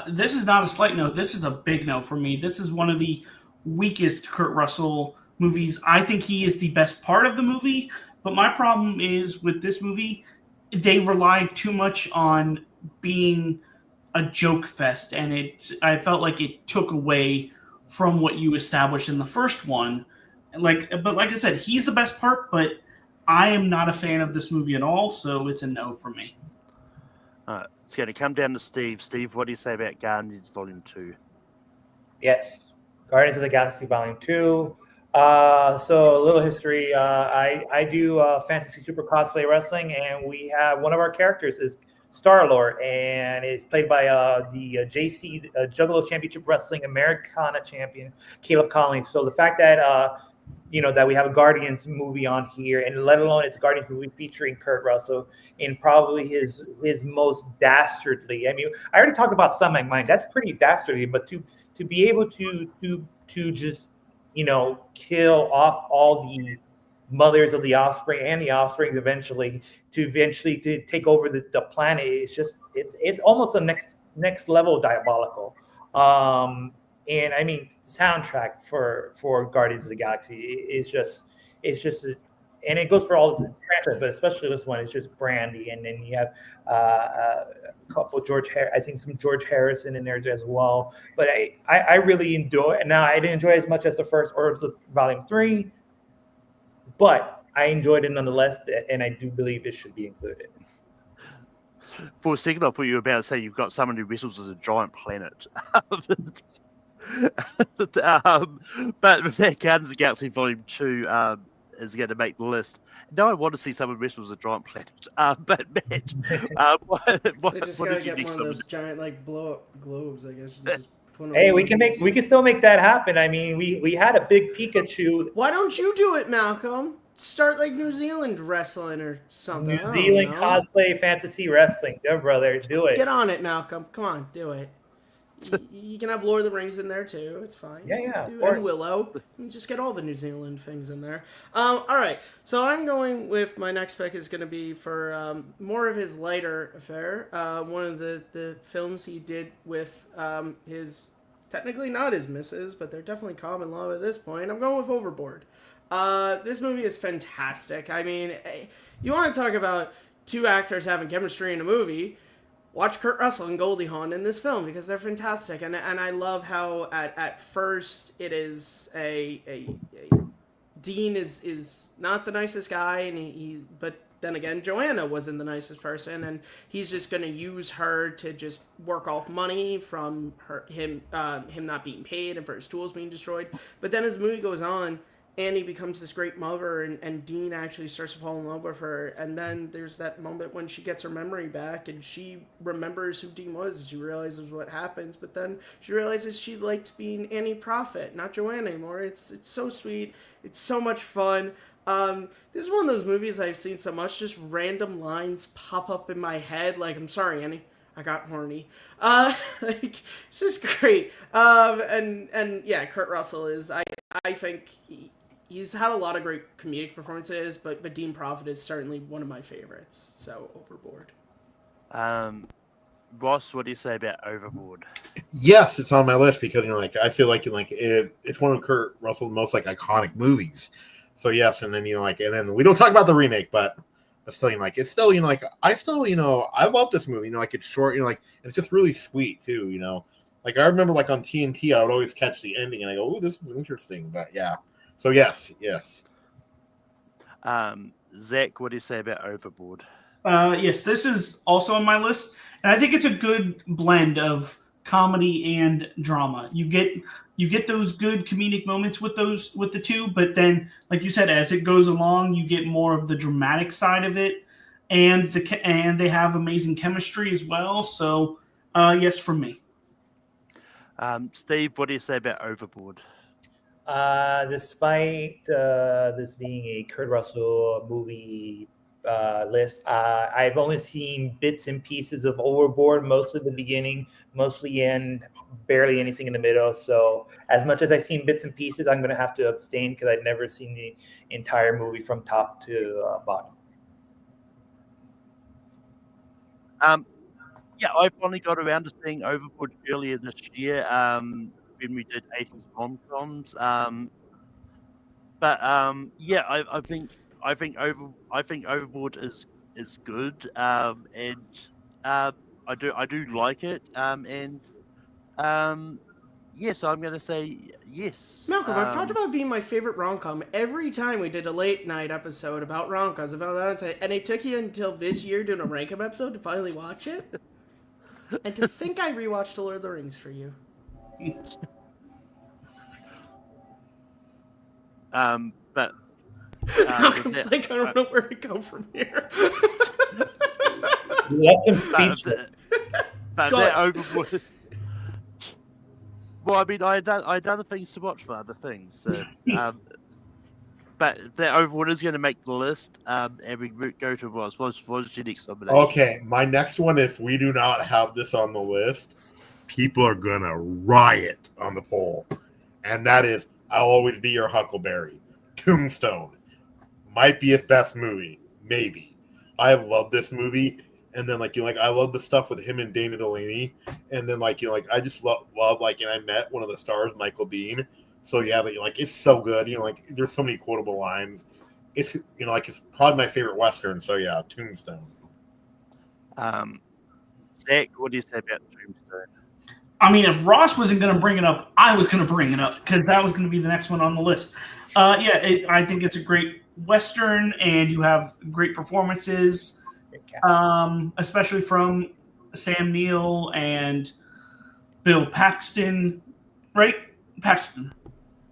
This is not a slight no. This is a big no for me. This is one of the weakest Kurt Russell movies. I think he is the best part of the movie, but my problem is with this movie, they relied too much on being a joke fest, and I felt like it took away from what you established in the first one. But like I said, he's the best part, but I am not a fan of this movie at all, so it's a no for me. It's going to come down to Steve. Steve, what do you say about Guardians Volume 2? Yes, Guardians of the Galaxy Volume 2. So a little history. I do fantasy super cosplay wrestling, and we have one of our characters is Star-Lord, and it's played by the JC Juggalo Championship Wrestling Americana champion Caleb Collins. So the fact that that we have a Guardians movie on here, and let alone it's a Guardians movie featuring Kurt Russell in probably his most dastardly. I mean, I already talked about Stomach Mine. That's pretty dastardly, but to be able to just kill off all the mothers of the offspring and the offspring eventually to take over the planet, it's almost a next level diabolical. And I mean, soundtrack for Guardians of the Galaxy is just and it goes for all this franchise, but especially this one. It's just Brandy, and then you have a couple I think some George Harrison in there as well. But I really enjoy it. Now I didn't enjoy it as much as the first or the Volume 3, but I enjoyed it nonetheless, and I do believe it should be included. For a second, I thought you were about to say you've got someone who wrestles as a giant planet. But with that, Guardians of the Galaxy Volume 2 is going to make the list. Now I want to see someone wrestle as a giant planet. But Matt, what They just gotta get one of those giant like blow up globes, I guess. And just put Hey, we can still make that happen. I mean, we had a big Pikachu. Why don't you do it, Malcolm? Start like New Zealand wrestling or something. New Zealand cosplay fantasy wrestling. Go, brother, do it. Get on it, Malcolm. Come on, do it. You can have Lord of the Rings in there too. It's fine. Yeah. And Willow. You just get all the New Zealand things in there. All right. So I'm going with my next pick is going to be for more of his lighter affair. One of the films he did with his, technically not his missus, but they're definitely common law at this point. I'm going with Overboard. This movie is fantastic. I mean, you want to talk about two actors having chemistry in a movie. Watch Kurt Russell and Goldie Hawn in this film because they're fantastic, and I love how at first it is a Dean is not the nicest guy, and but then again, Joanna wasn't the nicest person, and he's just going to use her to just work off money from him not being paid and for his tools being destroyed. But then as the movie goes on, Annie becomes this great mother, and Dean actually starts to fall in love with her. And then there's that moment when she gets her memory back, and she remembers who Dean was, and she realizes what happens. But then she realizes she liked being Annie Prophet, not Joanna anymore. It's so sweet. It's so much fun. This is one of those movies I've seen so much, just random lines pop up in my head, like, I'm sorry, Annie, I got horny. Like, it's just great. And yeah, Kurt Russell is, I think he's had a lot of great comedic performances, but Dean Prophet is certainly one of my favorites, so Overboard. Ross, what do you say about Overboard? Yes, it's on my list because like I feel like it's one of Kurt Russell's most like iconic movies. So yes, and then and then we don't talk about the remake, but still it's still like I still I love this movie. Like it's short, it's just really sweet too. Like I remember like on TNT, I would always catch the ending and I go, "Oh, this was interesting." But yeah, so yes. Zach, what do you say about Overboard? Yes, this is also on my list, and I think it's a good blend of comedy and drama. You get those good comedic moments with the two, but then, like you said, as it goes along, you get more of the dramatic side of it, and they have amazing chemistry as well. So, yes, from me. Steve, what do you say about Overboard? Despite this being a Kurt Russell movie list, I've only seen bits and pieces of Overboard, mostly the beginning, mostly end, barely anything in the middle. So as much as I've seen bits and pieces, I'm going to have to abstain because I've never seen the entire movie from top to bottom. Yeah, I finally got around to seeing Overboard earlier this year when we did 80s rom-coms. Yeah, I think Overboard is good, and I do like it, yeah, so I'm gonna say yes. Malcolm, I've talked about being my favorite rom-com every time we did a late night episode about rom-coms about Valentine's, and it took you until this year doing a rank-up episode to finally watch it. And to think I rewatched The Lord of the Rings for you. But Malcolm's like, I don't know where to go from here. You left him speechless. But that Overboard. Well, I mean, I had other things to watch for other things. So, but that Overboard is going to make the list, and we go to Ross. What's your next nomination? Okay, my next one, if we do not have this on the list, people are going to riot on the poll. And that is I'll Always Be Your Huckleberry. Tombstone. Might be his best movie. Maybe. I love this movie. And then, I love the stuff with him and Dana Delaney. And then, I just love, and I met one of the stars, Michael Biehn. So, yeah, but, it's so good. There's so many quotable lines. It's, it's probably my favorite Western. So, yeah, Tombstone. Zach, what do you say about Tombstone? I mean, if Ross wasn't going to bring it up, I was going to bring it up because that was going to be the next one on the list. I think it's a great Western, and you have great performances. Especially from Sam Neill and Bill Paxton, right? Paxton.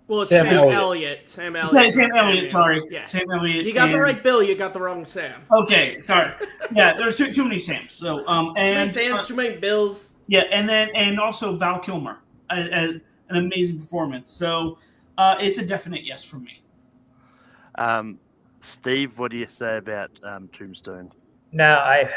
Well, it's Sam Elliott. Sam Elliott. Sam Elliott, sorry. Yeah. Sam Elliott. You got the right Bill, you got the wrong Sam. Okay, sorry. Yeah, there's too many Sams. So, too many Sams, too many Bills. Yeah, and also Val Kilmer, an amazing performance. So, it's a definite yes from me. Steve, what do you say about Tombstone? Now, I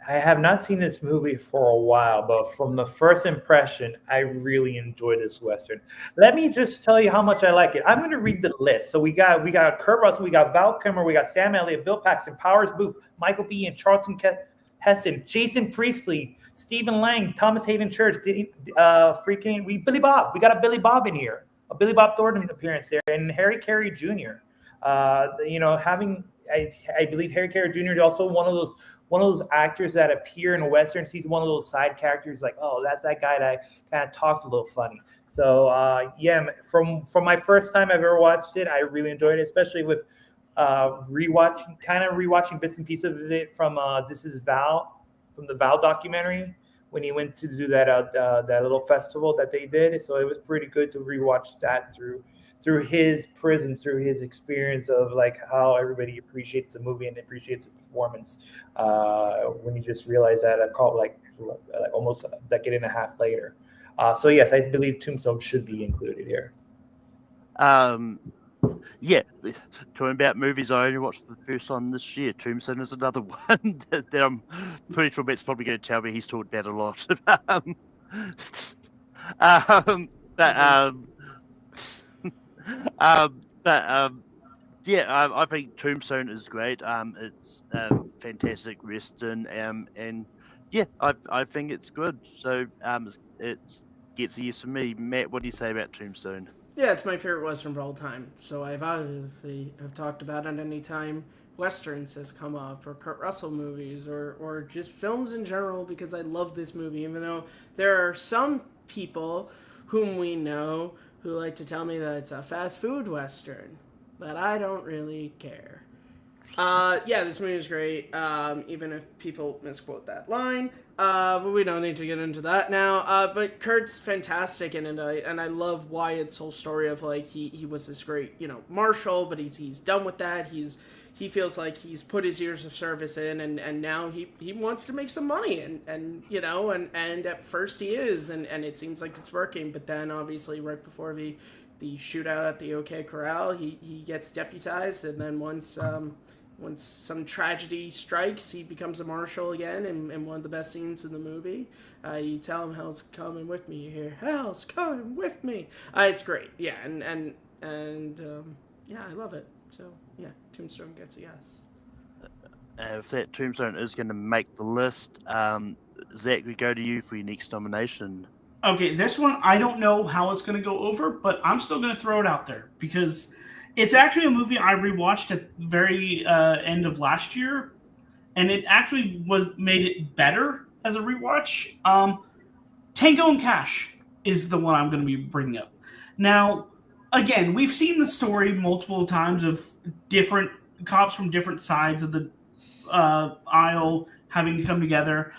have not seen this movie for a while, but from the first impression, I really enjoyed this Western. Let me just tell you how much I like it. I'm going to read the list. So we got Kurt Russell, we got Val Kilmer, we got Sam Elliott, Bill Paxton, Powers Booth, Michael Biehn, Charlton Heston, Jason Priestley, Stephen Lang, Thomas Haven Church, Billy Bob. We got a Billy Bob in here, a Billy Bob Thornton appearance there, and Harry Carey Jr. I believe Harry Carey Jr. is also one of those actors that appear in westerns. He's one of those side characters, like, oh, that's that guy that kind of talks a little funny. So yeah, from my first time I've ever watched it, I really enjoyed it, especially with rewatching bits and pieces of it from This Is Val, from the Val documentary, when he went to do that little festival that they did. So it was pretty good to rewatch that through his prism, through his experience of like how everybody appreciates the movie and appreciates his performance. When you just realize that like almost a decade and a half later. So yes, I believe Tombstone should be included here. Yeah, talking about movies, I only watched the first one this year. Tombstone is another one that I'm pretty sure Matt's probably going to tell me he's talked about a lot. Yeah, I think Tombstone is great. It's fantastic western, and yeah, I think it's good. So it gets a yes for me. Matt, what do you say about Tombstone? Yeah, it's my favorite Western of all time. So I've obviously have talked about it anytime Westerns has come up, or Kurt Russell movies, or just films in general, because I love this movie, even though there are some people whom we know who like to tell me that it's a fast food Western, but I don't really care. Yeah, this movie is great, even if people misquote that line. But we don't need to get into that now. But Kurt's fantastic in it, and I love Wyatt's whole story of like he was this great, marshal, but he's done with that. He feels like he's put his years of service in, and now he wants to make some money, and at first he is, and it seems like it's working, but then obviously right before the shootout at the OK Corral, he gets deputized, and then once some tragedy strikes, he becomes a marshal again, and one of the best scenes in the movie. You tell him, "Hell's coming with me." You hear, "Hell's coming with me." It's great, yeah, and yeah, I love it. So yeah, Tombstone gets a yes. If that Tombstone is going to make the list, Zach, we go to you for your next nomination. Okay, this one, I don't know how it's going to go over, but I'm still going to throw it out there because it's actually a movie I rewatched at the very end of last year, and it actually made it better as a rewatch. Tango and Cash is the one I'm going to be bringing up. Now, again, we've seen the story multiple times of different cops from different sides of the aisle having to come together,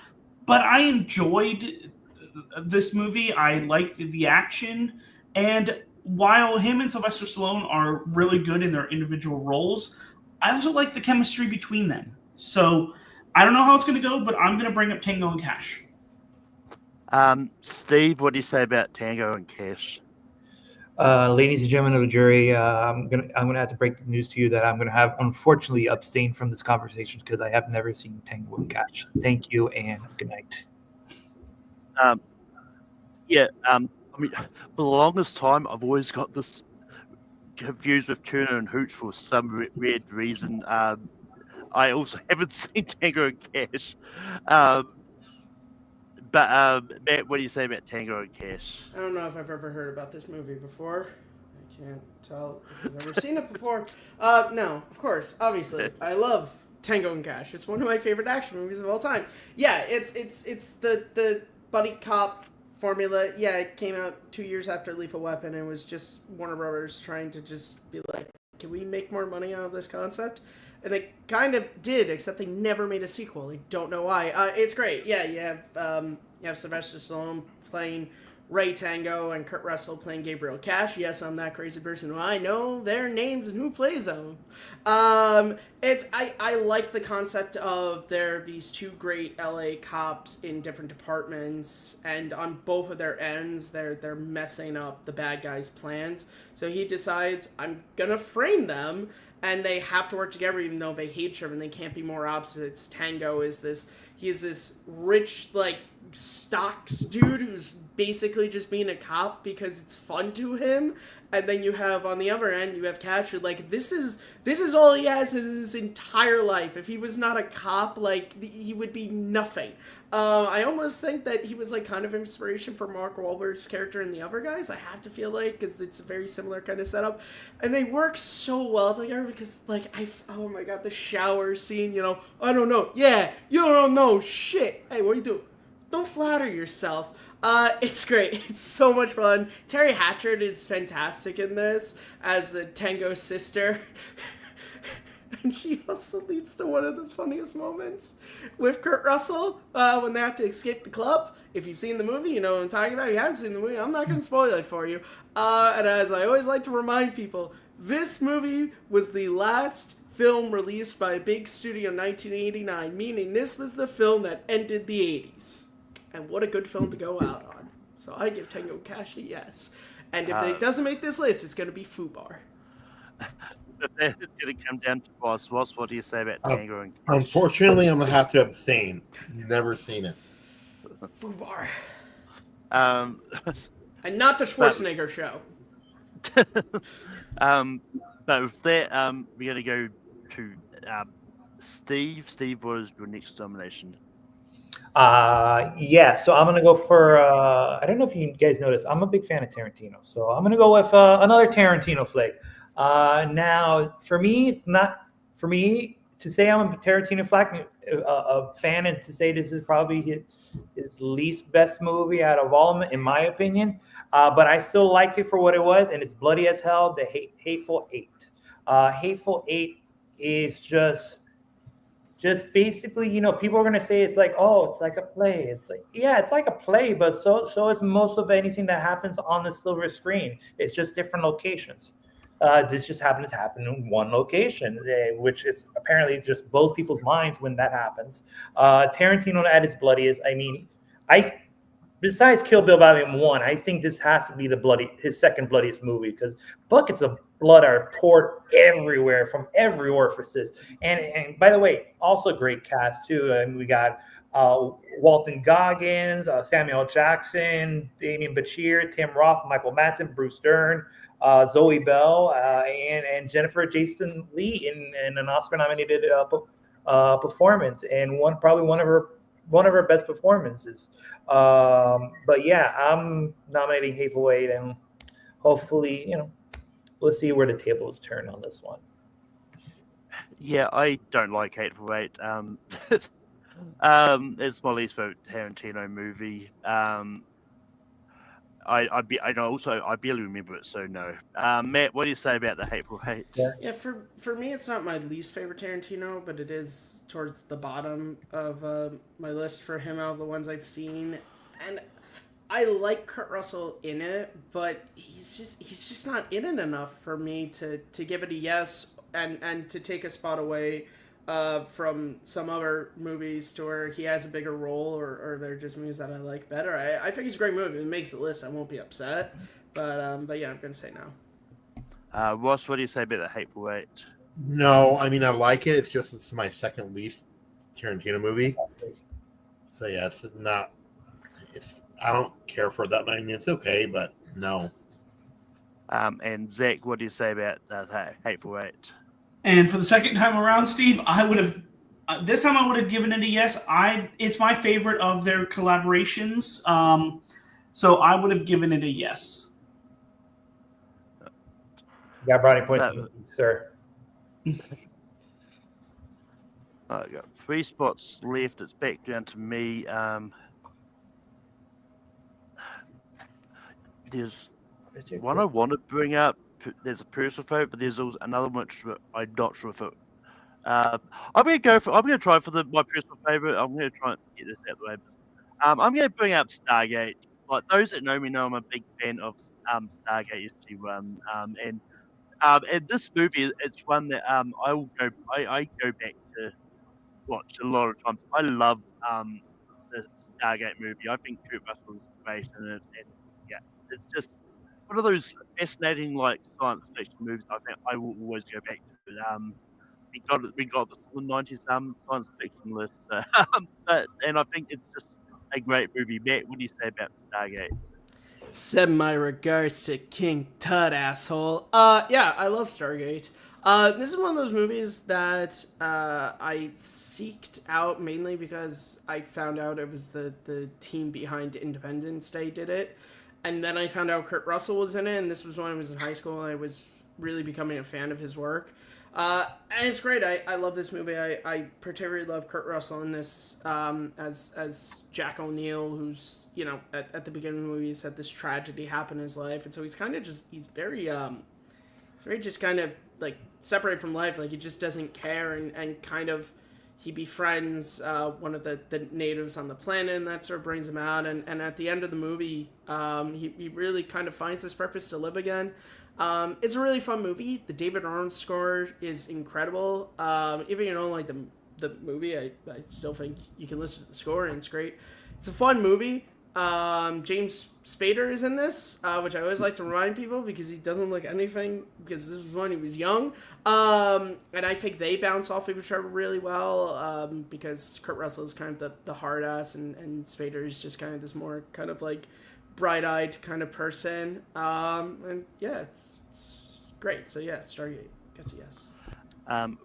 but I enjoyed this movie. I liked the action, and while him and Sylvester Stallone are really good in their individual roles, I also like the chemistry between them. So I don't know how it's going to go, but I'm going to bring up Tango and Cash. Steve, what do you say about Tango and Cash? Ladies and gentlemen of the jury, I'm gonna have to break the news to you that I'm gonna have unfortunately abstained from this conversation because I have never seen Tango and Cash. Thank you and good night. I mean, for the longest time, I've always got this confused with Turner and Hooch for some weird reason. I also haven't seen Tango and Cash. But Matt, what do you say about Tango and Cash? I don't know if I've ever heard about this movie before. I can't tell if I've ever seen it before. No, of course, obviously, I love Tango and Cash. It's one of my favorite action movies of all time. Yeah, it's the buddy cop formula. Yeah, it came out 2 years after Lethal Weapon, and was just Warner Brothers trying to just be like, can we make more money out of this concept? And they kind of did, except they never made a sequel. I don't know why. It's great. Yeah, you have Sylvester Stallone playing Ray Tango and Kurt Russell playing Gabriel Cash. Yes, I'm that crazy person who I know their names and who plays them. I like the concept of these two great LA cops in different departments, and on both of their ends, they're messing up the bad guy's plans. So he decides, I'm gonna frame them, and they have to work together even though they hate each other and they can't be more opposites. Tango is he's this rich, like, stocks dude who's basically just being a cop because it's fun to him. And then you have, on the other end, you have Cash, who, like, this is all he has in his entire life. If he was not a cop, like, he would be nothing. I almost think that he was, like, kind of inspiration for Mark Wahlberg's character in The Other Guys, I have to feel like, because it's a very similar kind of setup. And they work so well together because, like, oh my god, the shower scene, I don't know. Yeah, you don't know shit. Hey, what are you doing? don't flatter yourself. It's great. It's so much fun. Terry Hatcher is fantastic in this as a Tango's sister. And she also leads to one of the funniest moments with Kurt Russell when they have to escape the club. If you've seen the movie, you know what I'm talking about. If you haven't seen the movie, I'm not going to spoil it for you. And as I always like to remind people, this movie was the last film released by a big studio in 1989, meaning this was the film that ended the 80s. And what a good film to go out on. So I give Tango Cash a yes. And if it doesn't make this list, it's going to be Fubar. It's going to come down to Ross. Ross, what do you say about Tango and Cash? Unfortunately, I'm going to have to abstain. Never seen it. Fubar. Um, And not the Schwarzenegger show. but with that, we're going to go to Steve. Steve, what is your next nomination? Yeah, so I'm gonna go for I don't know if you guys noticed, I'm a big fan of Tarantino, so I'm gonna go with another Tarantino flick. Now for me, it's not for me to say I'm a Tarantino a fan, and to say this is probably his least best movie out of all of them, in my opinion, but I still like it for what it was, and it's bloody as hell. The Hateful Eight. Hateful Eight is just basically, you know, people are gonna say it's like, oh, it's like a play. It's like, yeah, it's like a play, but so is most of anything that happens on the silver screen. It's just different locations. This just happens to happen in one location, which is apparently just blows people's minds when that happens. Tarantino at his bloodiest. I mean, besides Kill Bill Volume 1, I think this has to be his second bloodiest movie, because buckets of blood are poured everywhere from every orifices. And by the way, also great cast too. And we got Walton Goggins, Samuel Jackson, Damien Bachir, Tim Roth, Michael Madsen, Bruce Dern, Zoe Bell, and Jennifer Jason Leigh in an Oscar-nominated performance, and probably one of her best performances. But yeah, I'm nominating Hateful Eight, and hopefully, you know, we'll see where the tables turn on this one. Yeah, I don't like Hateful Eight. It's my least favorite Tarantino movie. I barely remember it, so no. Matt, what do you say about the Hateful Eight? Yeah, for me, it's not my least favorite Tarantino, but it is towards the bottom of my list for him out of the ones I've seen. And I like Kurt Russell in it, but he's just not in it enough for me to give it a yes and to take a spot away from some other movies to where he has a bigger role, or they're just movies that I like better. I think it's a great movie. If it makes the list, I won't be upset. But yeah, I'm gonna say no. Ross, what do you say about the Hateful Eight? No, I mean, I like it. It's just it's my second least Tarantino movie. So yeah, it's not. I don't care for that. I mean, it's okay, but no. And Zach, what do you say about the Hateful Eight? And for the second time around, Steve, I would have this time I would have given it a yes. It's my favorite of their collaborations, so I would have given it a yes. You got brownie points, sir. I got 3 spots left. It's back down to me. There's one I want to bring up. There's a personal favorite, but there's also another one which I'm not sure if it. I'm gonna try for my personal favorite. I'm gonna try and get this out of the way. I'm gonna bring up Stargate. Like those that know me know I'm a big fan of Stargate SG-1. And this movie, it's one that I go back to watch a lot of times. I love the Stargate movie. I think Kurt Russell's great in it, and yeah, it's just one of those fascinating like science fiction movies. I think I will always go back to it. We got this in the 90s science fiction list, and I think it's just a great movie. Matt, what do you say about Stargate? Send my regards to King Tut, asshole. Yeah, I love Stargate. This is one of those movies that I seeked out mainly because I found out it was the team behind Independence Day did it. And then I found out Kurt Russell was in it, and this was when I was in high school, and I was really becoming a fan of his work. And it's great. I love this movie. I particularly love Kurt Russell in this as Jack O'Neill, who's, you know, at the beginning of the movie, he's had this tragedy happen in his life, and so he's kind of just he's very just kind of like separated from life. Like he just doesn't care, and kind of he befriends one of the natives on the planet, and that sort of brings him out. And at the end of the movie, he really kind of finds his purpose to live again. It's a really fun movie. The David Arnold score is incredible. Even if you don't like the movie, I still think you can listen to the score, and it's great. It's a fun movie. James Spader is in this, which I always like to remind people because he doesn't look anything, because this was when he was young. And I think they bounce off of each other really well, because Kurt Russell is kind of the hard ass, and Spader is just kind of this more kind of like bright-eyed kind of person. And yeah, it's great. So yeah, Stargate gets a yes.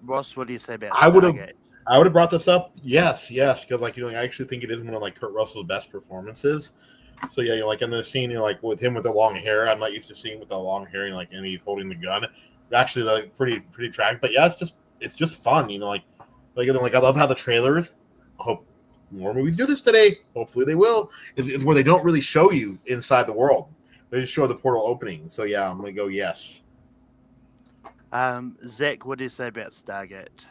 Ross, what do you say about I would have Stargate? I would have brought this up. Yes, because like, you know, I actually think it is one of like Kurt Russell's best performances. So yeah, like in the scene, like with him with the long hair, I'm not used to seeing with the long hair, and he's holding the gun. Actually, like pretty tragic. But yeah, it's just fun, you know, like I love how the trailers. Hope more movies do this today. Hopefully they will. Is where they don't really show you inside the world. They just show the portal opening. So yeah, I'm gonna go yes. Zach, what do you say about Stargate?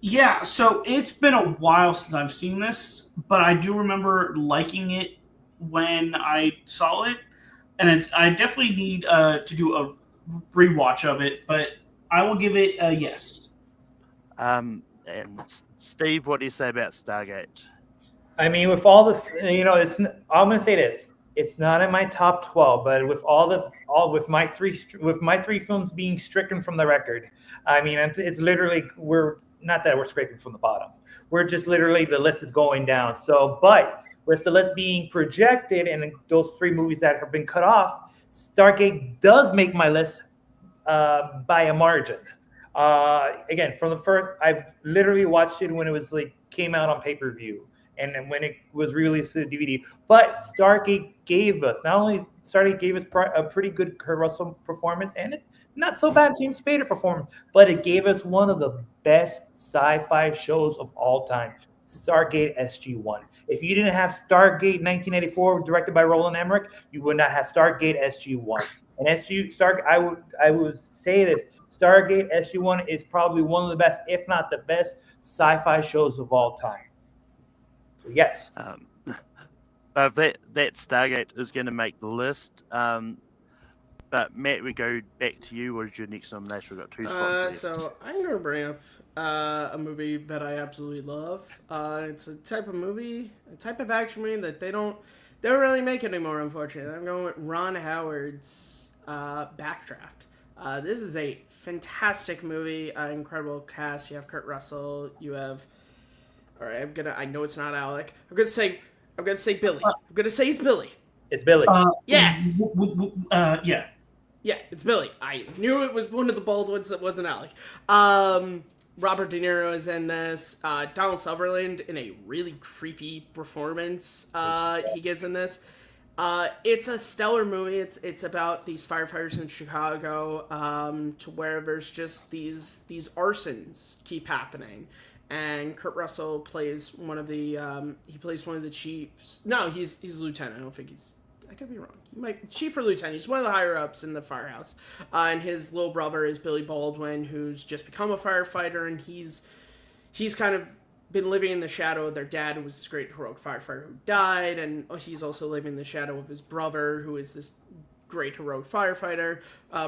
Yeah, so it's been a while since I've seen this, but I do remember liking it when I saw it, and I definitely need to do a rewatch of it, but I will give it a yes. And Steve, what do you say about Stargate? I mean, with all the, you know, I'm gonna say this. It's not in my top 12, but with with my three films being stricken from the record, I mean, it's literally, we're not that we're scraping from the bottom. We're just literally, the list is going down. So, but with the list being projected and those 3 movies that have been cut off, Stargate does make my list by a margin. Again, from the first, I've literally watched it when it was like came out on pay-per-view. And then when it was released to the DVD. But Stargate gave us, a pretty good Kurt Russell performance, and not so bad James Spader performance, but it gave us one of the best sci-fi shows of all time, Stargate SG-1. If you didn't have Stargate 1984 directed by Roland Emmerich, you would not have Stargate SG-1. And I would say this, Stargate SG-1 is probably one of the best, if not the best, sci-fi shows of all time. So yes. That Stargate is going to make the list. But Matt, we go back to you. What is your next nomination? We've got 2 spots left. So I'm going to bring up a movie that I absolutely love. It's a type of movie, a type of action movie that they don't really make anymore, unfortunately. I'm going with Ron Howard's Backdraft. This is a fantastic movie, incredible cast. You have Kurt Russell. You have, all right, I know it's not Alec. I'm gonna say Billy. I'm gonna say it's Billy. It's Billy. Yes. Yeah. Yeah, it's Billy. I knew it was one of the bald ones that wasn't Alec. Robert De Niro is in this. Donald Sutherland in a really creepy performance he gives in this. It's a stellar movie. It's about these firefighters in Chicago, to where there's just these arsons keep happening, and Kurt Russell plays one of the chiefs. No, he's lieutenant. I don't think I could be wrong. He might chief or lieutenant. He's one of the higher ups in the firehouse. And his little brother is Billy Baldwin, who's just become a firefighter, and he's kind of been living in the shadow of their dad, who was this great heroic firefighter who died, and he's also living in the shadow of his brother, who is this great heroic firefighter.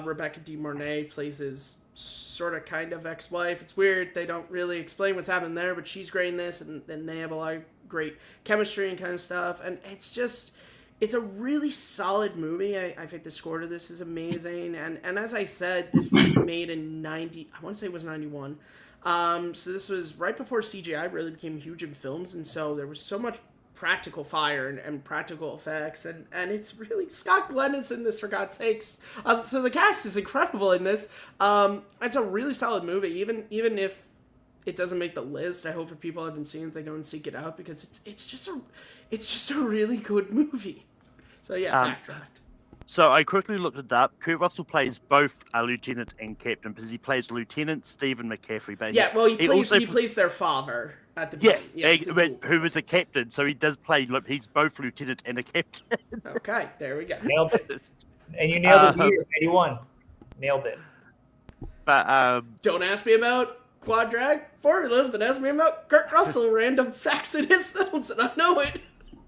Rebecca De Mornay plays his sort of kind of ex-wife. It's weird, they don't really explain what's happening there, but she's great in this, and they have a lot of great chemistry and kind of stuff, and it's a really solid movie. I think the score to this is amazing, and as I said, this was made in I want to say it was 91. So this was right before CGI really became huge in films, and so there was so much practical fire and practical effects, and it's really, Scott Glenn is in this, for God's sakes. So the cast is incredible in this. It's a really solid movie, even if it doesn't make the list. I hope if people haven't seen it, they go and seek it out, because it's just a really good movie. So yeah, Backdraft. So I quickly looked it up. Kurt Russell plays both lieutenant and captain because he plays Lieutenant Stephen McCaffrey. But Yeah, well, he also plays their father at the yeah, beginning. It's a dual who was a performance. captain. So he does play. He's both lieutenant and a captain. Okay, there we go. Nailed it. And you nailed it here. 81. Nailed it. But Don't ask me about quad drag formulas, but ask me about Kurt Russell random facts in his films, and I know it.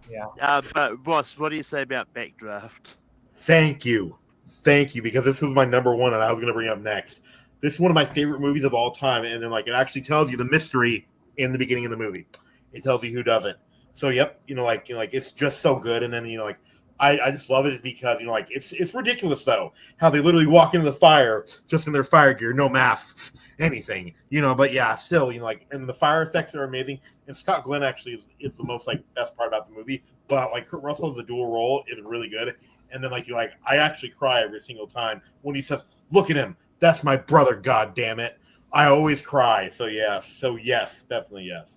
Yeah. but Ross, what do you say about Backdraft? Thank you, because this was my number one, and I was going to bring it up next. This is one of my favorite movies of all time, and then like it actually tells you the mystery in the beginning of the movie. It tells you who does it. So yep, like it's just so good, and then like I just love it because like it's ridiculous though how they literally walk into the fire just in their fire gear, no masks, anything, but yeah, still like, and the fire effects are amazing, and Scott Glenn actually is the most like best part about the movie, but like Kurt Russell's the dual role is really good, and then like I actually cry every single time when he says, "Look at him, that's my brother, god damn it." I always cry. So yes, definitely yes.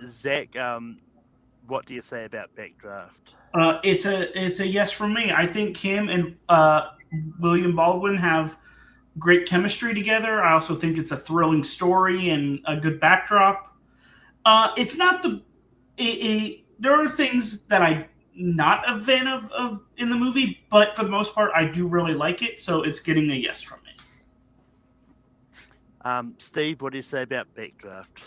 Zach, what do you say about Backdraft? It's a yes from me. I think him and William Baldwin have great chemistry together. I also think it's a thrilling story and a good backdrop. It's not there are things that I'm not a fan of in the movie, but for the most part, I do really like it. So it's getting a yes from me. Steve, what do you say about Backdraft?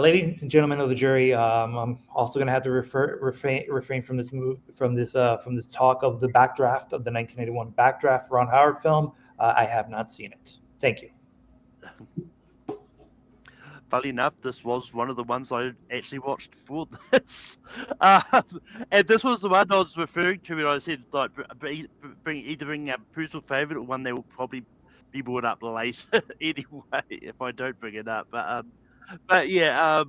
Ladies and gentlemen of the jury, I'm also going to have to refrain from this talk of the Backdraft of the 1981 Backdraft Ron Howard film. I have not seen it. Thank you. Funny enough, this was one of the ones I actually watched for this, and this was the one I was referring to when I said like either bring a personal favorite or one that will probably be brought up later anyway if I don't bring it up. But yeah,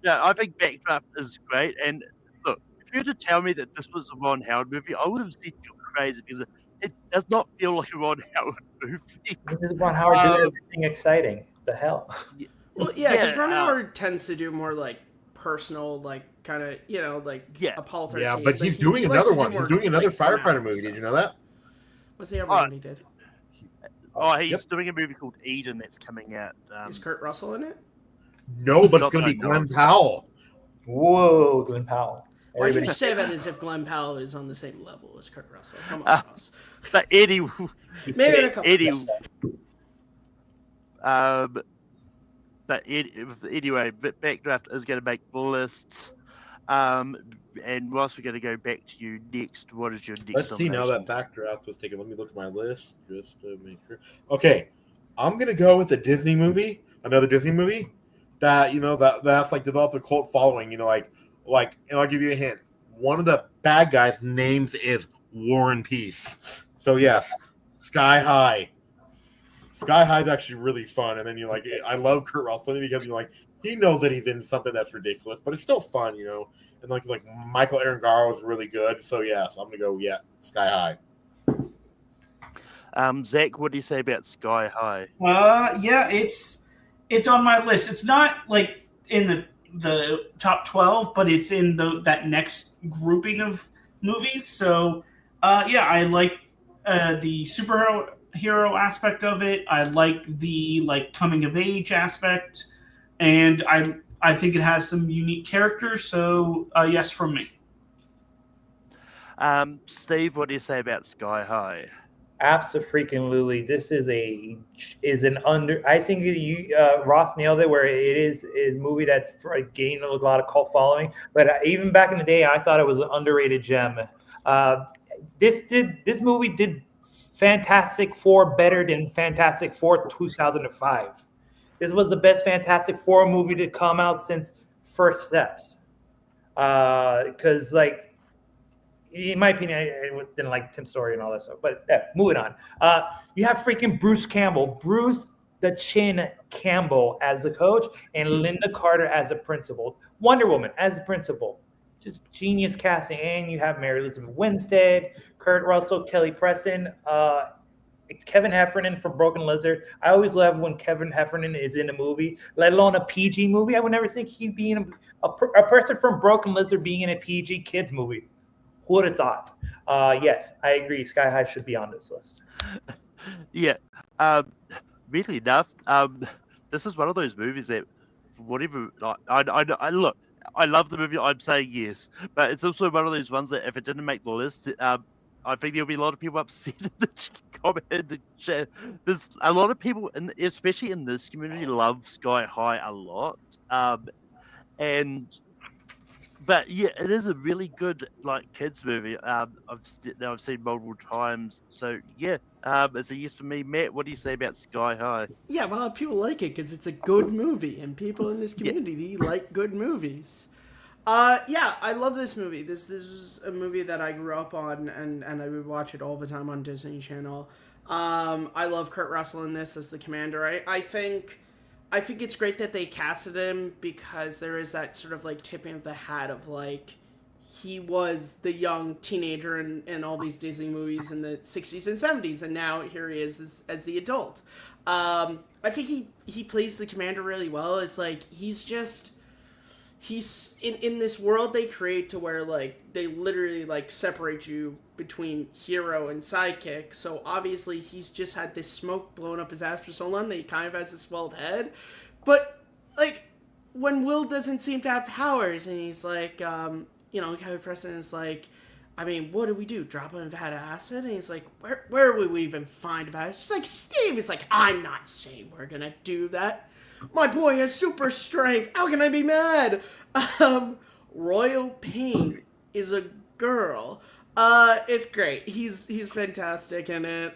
I think Backdraft is great. And look, if you were to tell me that this was a Ron Howard movie, I would have said you're crazy because it does not feel like a Ron Howard movie. This is Ron Howard doing everything exciting. The hell? Well, yeah, because Ron Howard tends to do more like personal, like kind of, a Paul 13. Yeah, but he's doing another one. He's doing another firefighter movie. Did you know that? What's the other one he did? He's doing a movie called Eden that's coming out. Is Kurt Russell in it? No, but it's going to be Glenn Powell. Whoa, Glenn Powell. Why did you say that as if Glenn Powell is on the same level as Kurt Russell? Come on, Ross. But anyway, maybe in a couple but anyway, Backdraft is going to make the list. And Ross, we're going to go back to you next. What is your next? Let's see now that Backdraft was taken. Let me look at my list just to make sure. Okay, I'm going to go with the Disney movie, another Disney movie that that's like developed a cult following. And I'll give you a hint. One of the bad guys' names is War and Peace. So yes, Sky High. Sky High is actually really fun, and then I love Kurt Russell because he knows that he's in something that's ridiculous, but it's still fun, And like Michael Arengaro is really good, so yes, I'm gonna go Sky High. Zach, what do you say about Sky High? Yeah, it's on my list. It's not like in the top 12, but it's in that next grouping of movies. So I like the superhero aspect of it. I like the coming of age aspect, and I think it has some unique characters. So yes from me. Steve, what do you say about Sky High? Absolutely. This is an under. I think Ross nailed it. Where it is a movie that's gained a lot of cult following. But even back in the day, I thought it was an underrated gem. This movie did Fantastic Four better than Fantastic Four 2005. This was the best Fantastic Four movie to come out since First Steps. Because in my opinion, I didn't like Tim Story and all that stuff. But moving on. You have freaking Bruce Campbell, Bruce the Chin Campbell as the coach, and Linda Carter as the principal. Wonder Woman as the principal. Just genius casting. And you have Mary Elizabeth Winstead, Kurt Russell, Kelly Preston. Kevin Heffernan from Broken Lizard. I always love when Kevin Heffernan is in a movie, let alone a PG movie. I would never think he'd be in a person from Broken Lizard being in a PG kids movie. Who would have thought? Yes, I agree. Sky High should be on this list. Yeah. Weirdly enough, this is one of those movies that, for whatever, I look, I love the movie. I'm saying yes, but it's also one of those ones that if it didn't make the list, I think there'll be a lot of people upset in the comment in the chat. There's a lot of people, especially in this community, love Sky High a lot. And but yeah, it is a really good like kids movie. That I've seen multiple times. So yeah, it's a yes for me. Matt, what do you say about Sky High? Yeah, well, people like it because it's a good movie, and people in this Yeah. community like good movies. Yeah, I love this movie. This is a movie that I grew up on, and I would watch it all the time on Disney Channel. I love Kurt Russell in this as the commander. I think it's great that they casted him because there is that sort of like tipping of the hat of like he was the young teenager in all these Disney movies in the 60s and 70s, and now here he is as the adult. I think he plays the commander really well. It's like he's in this world they create to where like they literally like separate you between hero and sidekick. So obviously he's just had this smoke blowing up his ass for so long that he kind of has a swelled head. But like when Will doesn't seem to have powers and he's like Kevin Preston is like, I mean, what do we do? Drop him in vat of acid? And he's like, where would we even find vat? She's like, Steve is like, I'm not saying we're gonna do that. My boy has super strength. How can I be mad? Royal Pain is a girl. It's great. He's fantastic in it.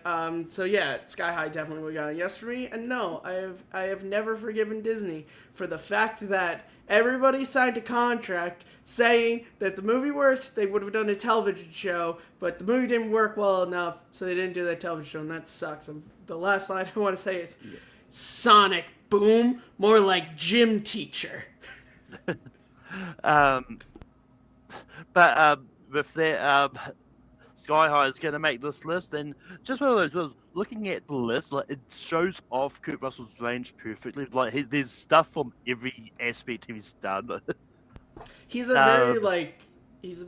So yeah, Sky High definitely would got a yes for me. And no, I have never forgiven Disney for the fact that everybody signed a contract saying that the movie worked, they would have done a television show, but the movie didn't work well enough, so they didn't do that television show, and that sucks. And the last line I want to say is, Sonic Boom, more like gym teacher. But with that, Sky High is going to make this list, and just one of those ones. Looking at the list, like it shows off Kurt Russell's range perfectly. Like there's stuff from every aspect he's done. He's a very like he's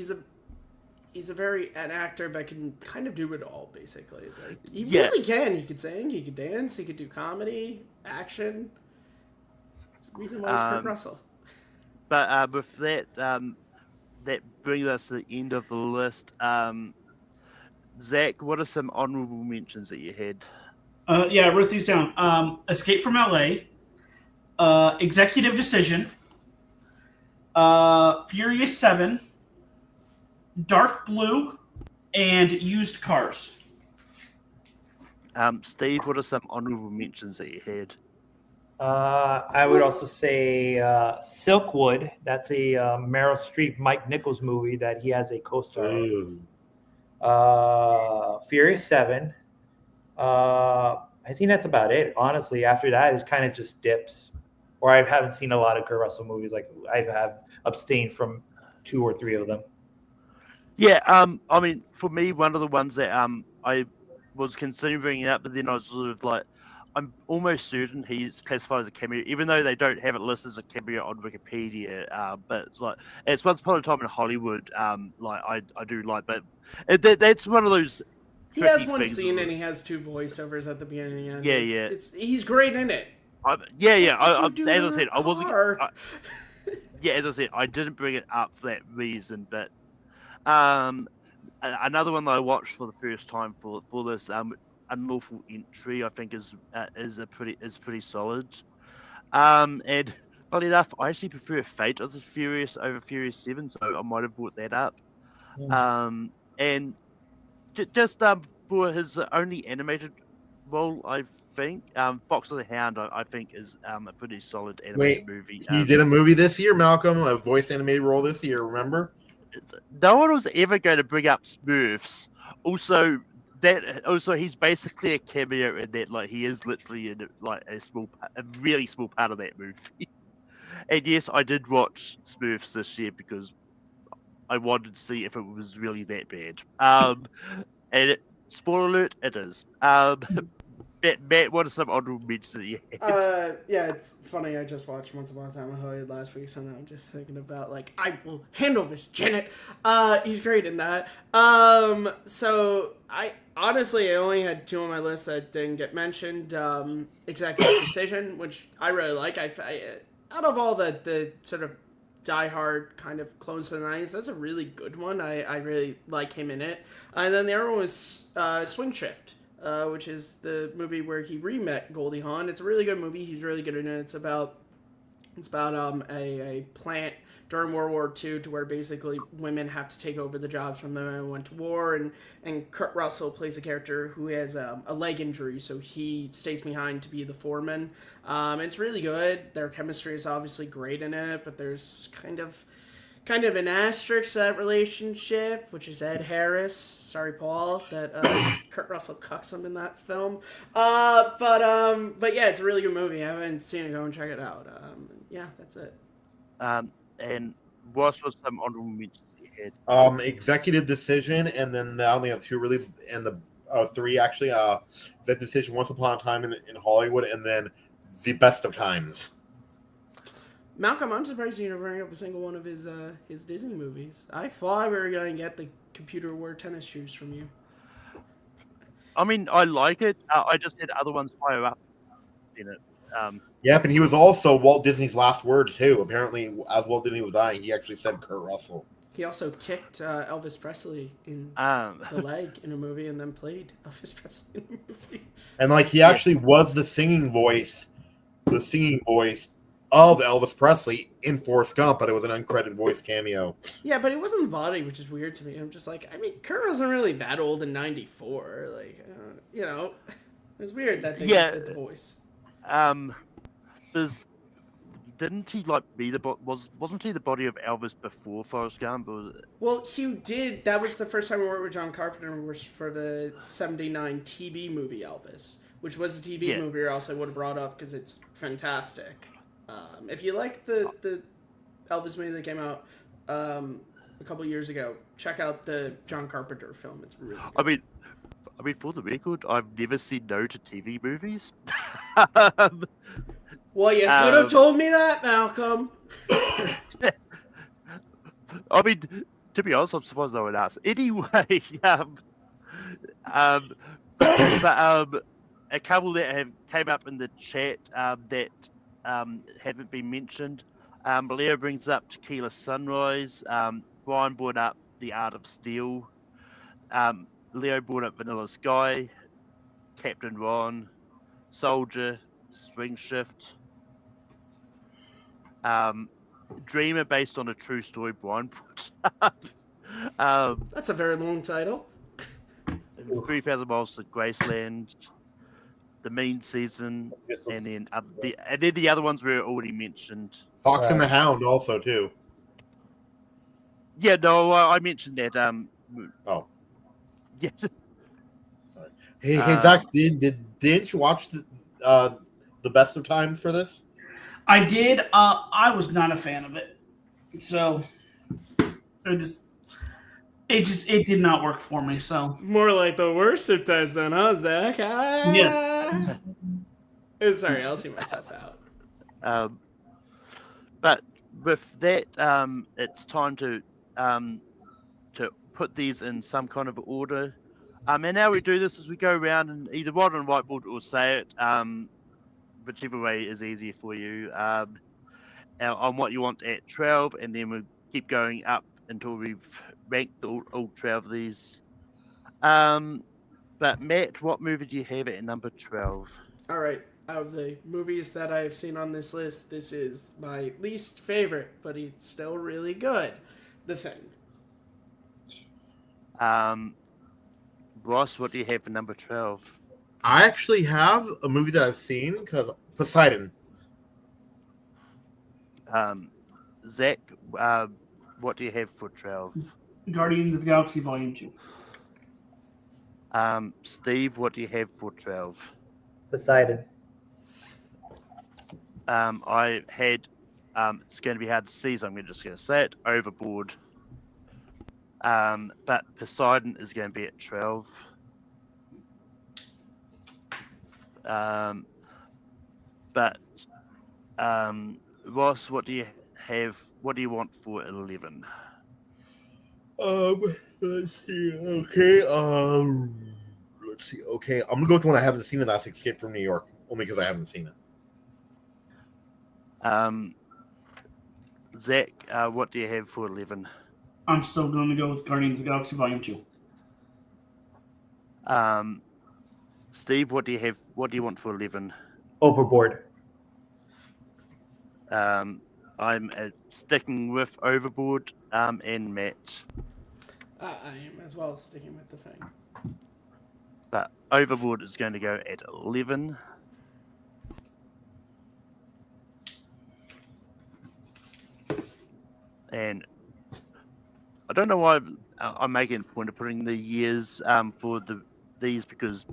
a very an actor that can kind of do it all basically. Like he really can. He could sing, he could dance, he could do comedy, action. It's the reason why he's Kurt Russell. But with that, that brings us to the end of the list. Zach, what are some honorable mentions that you had? Yeah, I wrote these down. Escape from LA, Executive Decision, Furious 7, Dark Blue, and Used Cars. Steve, what are some honorable mentions that you had? I would also say Silkwood. That's a Meryl Streep, Mike Nichols movie that he has a co-star in. Furious 7. I think that's about it. Honestly, after that, it's kind of just dips. Or I haven't seen a lot of Kurt Russell movies. Like I have abstained from 2 or 3 of them. Yeah, I mean, for me, one of the ones that I was considering bringing up, but then I was sort of like, I'm almost certain he's classified as a cameo, even though they don't have it listed as a cameo on Wikipedia. But it's Once Upon a Time in Hollywood. Like I do like, but that's one of those. He has one scene and he has 2 voiceovers at the beginning and the end. Yeah, he's great in it. As I said, I wasn't. As I said, I didn't bring it up for that reason, but another one that I watched for the first time for this Unlawful Entry, I think is pretty solid. And funny enough, I actually prefer Fate of the Furious over Furious 7, so I might have brought that up. And just for his only animated role, I think Fox of the Hound, I think is a pretty solid animated movie. He did a movie this year, Malcolm, a voice animated role this year. Remember? No one was ever going to bring up Smurfs. Also, he's basically a cameo in that. Like he is literally in a really small part of that movie. And yes, I did watch Smurfs this year because I wanted to see if it was really that bad. And spoiler alert, it is. Matt, what are some honorable mentions that you had? Yeah, it's funny. I just watched Once Upon a Time in Hollywood last week, so now I'm just thinking about like I will handle this, Janet. He's great in that. So I honestly only had two on my list that didn't get mentioned. Executive Decision, which I really like. Out of all the sort of Die Hard kind of clones to the 90s, that's a really good one. I really like him in it. And then the other one was Swing Shift. Which is the movie where he re-met Goldie Hawn. It's a really good movie. He's really good in it. It's about a plant during World War II to where basically women have to take over the jobs from the men who went to war. And Kurt Russell plays a character who has a leg injury, so he stays behind to be the foreman. It's really good. Their chemistry is obviously great in it, but there's kind of an asterisk to that relationship, which is Ed Harris. Sorry, Paul, that Kurt Russell cucks him in that film. But yeah, it's a really good movie. I haven't seen it. Go and check it out. Yeah, that's it. And what was some honorable mentions you had? Executive Decision, and then I only have two really, and the three actually. That Decision, Once Upon a Time in Hollywood, and then The Best of Times. Malcolm, I'm surprised you didn't bring up a single one of his Disney movies. I thought we were going to get the computer wore tennis shoes from you. I mean, I like it. I just had other ones higher up in it. Yep, and he was also Walt Disney's last word too. Apparently, as Walt Disney was dying, he actually said Kurt Russell. He also kicked Elvis Presley in the leg in a movie, and then played Elvis Presley in a movie. And like he actually was the singing voice of Elvis Presley in Forrest Gump, but it was an uncredited voice cameo. Yeah, but it wasn't the body, which is weird to me. I'm just like, I mean, Kurt wasn't really that old in '94. Like, it was weird that they just did the voice. Didn't he like be wasn't he the body of Elvis before Forrest Gump? Well, he did. That was the first time we worked with John Carpenter was for the '79 TV movie Elvis, which was a TV movie or else I would have brought up because it's fantastic. If you like the Elvis movie that came out a couple years ago, check out the John Carpenter film. It's really good. I mean, for the record, I've never said no to TV movies. Well, you could have told me that, Malcolm. I mean, to be honest, I'm surprised no one asked. Anyway, but a couple that came up in the chat that haven't been mentioned. Leo brings up Tequila Sunrise. Brian brought up The Art of Steel. Leo brought up Vanilla Sky, Captain Ron, Soldier, Swing Shift. Dreamer, based on a true story, Brian put up. That's a very long title. 3,000 Miles to Graceland, The Mean Season, and then the other ones were already mentioned. Fox and the Hound also too. Yeah, no, I mentioned that. Oh. Yeah. Hey, Zach, didn't you watch the Best of Times for this? I did. I was not a fan of it, so it did not work for me. So more like the worst of times, then, huh, Zach? Yes. Sorry, I'll see myself out. But with that, it's time to put these in some kind of order. And how we do this is we go around and either write on a whiteboard or say it, whichever way is easier for you, on what you want at 12, and then we'll keep going up until we've ranked all 12 of these. But Matt, what movie do you have at number 12? All right. Out of the movies that I've seen on this list, this is my least favorite, but it's still really good. The Thing. Ross, what do you have for number 12? I actually have a movie that I've seen because Poseidon. Zach, what do you have for 12? Guardians of the Galaxy Volume 2. Steve, what do you have for 12? Poseidon. I had, it's going to be hard to see, so I'm just going to say it, Overboard. But Poseidon is going to be at 12. But Ross, what do you have? What do you want for 11? Let's see. Okay. Let's see. Okay, I'm gonna go with one I haven't seen, and that's Escape from New York, only because I haven't seen it. Zach, what do you have for 11? I'm still going to go with Guardians of the Galaxy Volume 2. Steve, what do you have? What do you want for 11? Overboard. I'm sticking with Overboard. And Matt, I am as well sticking with the thing. but Overboard is going to go at 11. And I don't know why I'm making a point of putting the years for these because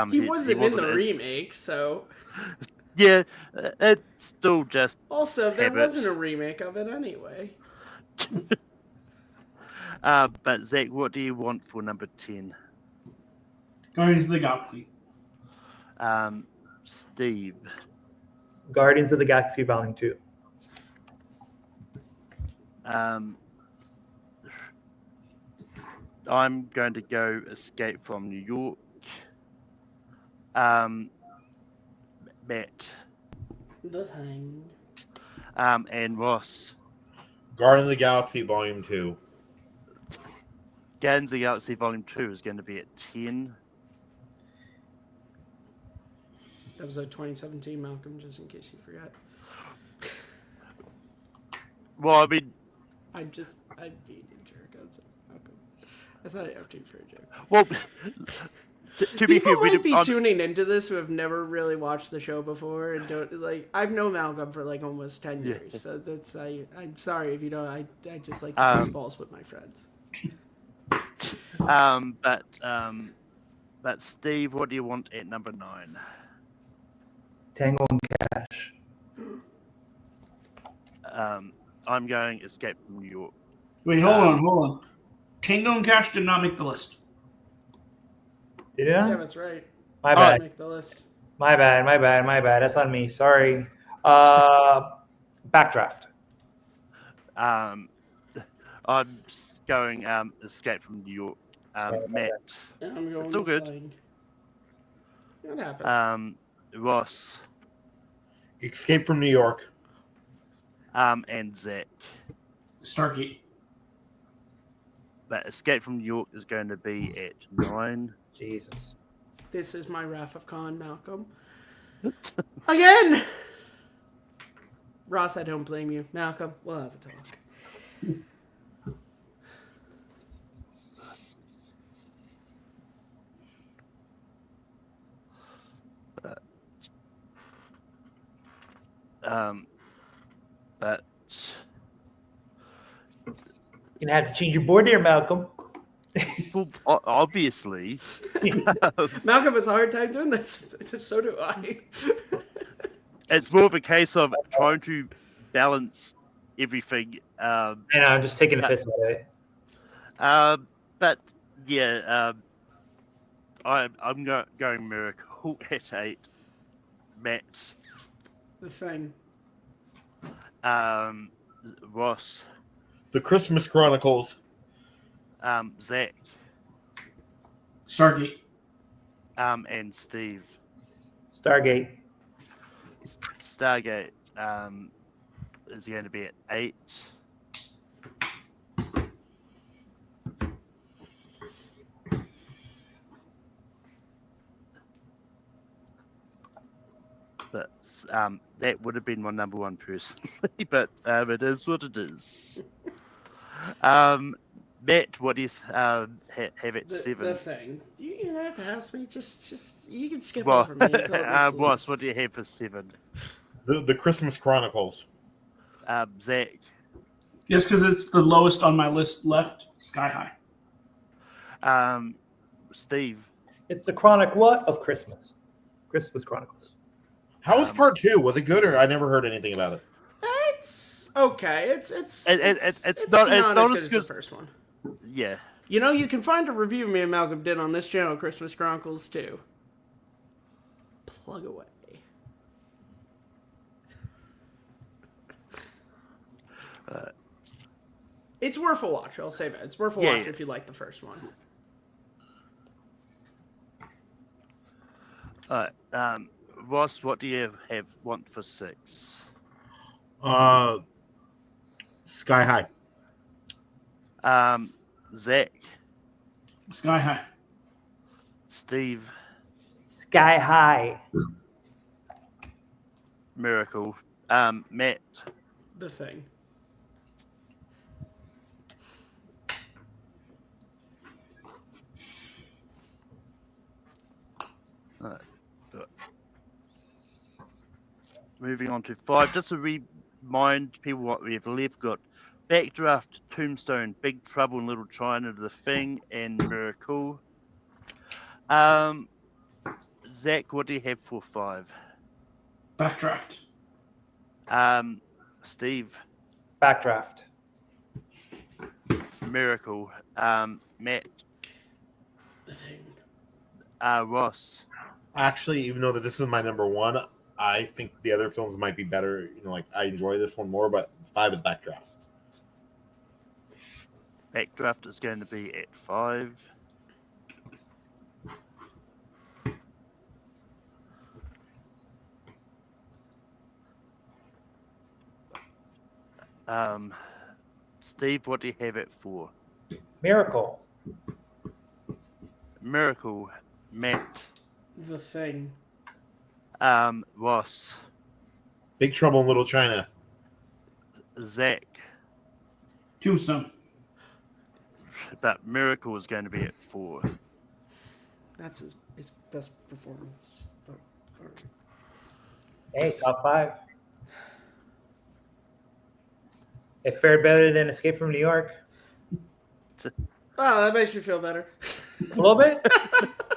He wasn't in the remake, so. Yeah, it's still just Also, there habit. wasn't a remake of it anyway. But Zach, what do you want for number 10? Guardians of the Galaxy. Steve. Guardians of the Galaxy Volume 2. I'm going to go Escape from New York. Matt. The Thing. And Ross. Guardians of the Galaxy Volume 2. Guardians of the Galaxy Volume 2 is going to be at 10. Episode 2017, Malcolm, just in case you forgot. Well, I mean, I'm being a jerk. I'm sorry, Malcolm. That's not after you for a joke. well, to be fair, People might be tuning into this who have never really watched the show before and don't like. I've known Malcolm for like almost 10 years, so that's I'm sorry if you don't. I just like to bust balls with my friends. But Steve, what do you want at number 9? Tango and Cash. I'm going Escape from New York. Wait, hold on. Tango and Cash did not make the list. Did it? Yeah, that's right. My bad. Make the list. My bad. That's on me. Sorry. Backdraft. I'm going Escape from New York. Matt. And I'm going It's all The good. Thing. What happened? Ross. Escape from New York. And Zach. Stargate. But Escape from New York is going to be at 9. Jesus. This is my Wrath of Khan, Malcolm. Again! Ross, I don't blame you. Malcolm, we'll have a talk. But You're gonna have to change your board here, Malcolm. well, obviously, Malcolm has a hard time doing this. So do I. it's more of a case of trying to balance everything. I know, I'm just taking a piss out of it. But yeah, I'm going Miracle at 8. Matt. The Thing. Ross. The Christmas Chronicles. Zach. Stargate. And Steve. Stargate. Stargate is going to be at 8. But that would have been my number 1 personally, but it is what it is. Matt, what is have at 7? The Thing. You don't have to ask me. Just you can skip Well, over me. Until this Ross, list. what do you have for 7? The Christmas Chronicles. Zach. Yes, because it's the lowest on my list left. Sky High. Steve. It's the Chronic what of Christmas? Christmas Chronicles. How was part 2? Was it good, or I never heard anything about it? It's okay. It's not as good as the first one. Yeah. You know, you can find a review me and Malcolm did on this channel, Christmas Chronicles 2. Plug away. It's worth a watch. I'll say that. It's worth a watch if you like the first one. All right. Ross, what do you want for 6? Sky High. Zach, Sky High. Steve, Sky High. Miracle, Matt, The Thing. Moving on to 5. Just to remind people what we have left, got Backdraft, Tombstone, Big Trouble in Little China, The Thing, and Miracle. Zach, what do you have for 5? Backdraft. Steve, Backdraft. Miracle, Matt, The Thing. Ross. Actually, even though that this is my number 1, I think the other films might be better. I enjoy this one more, but 5 is Backdraft. Backdraft is going to be at 5. Steve, what do you have it for? Miracle. Miracle, Matt, The Thing. Ross, Big Trouble in Little China. Zach, Tombstone. but Miracle is going to be at 4. That's his best performance. But, all right. Hey, top 5. It fared better than Escape from New York. Oh, that makes me feel better. A little bit?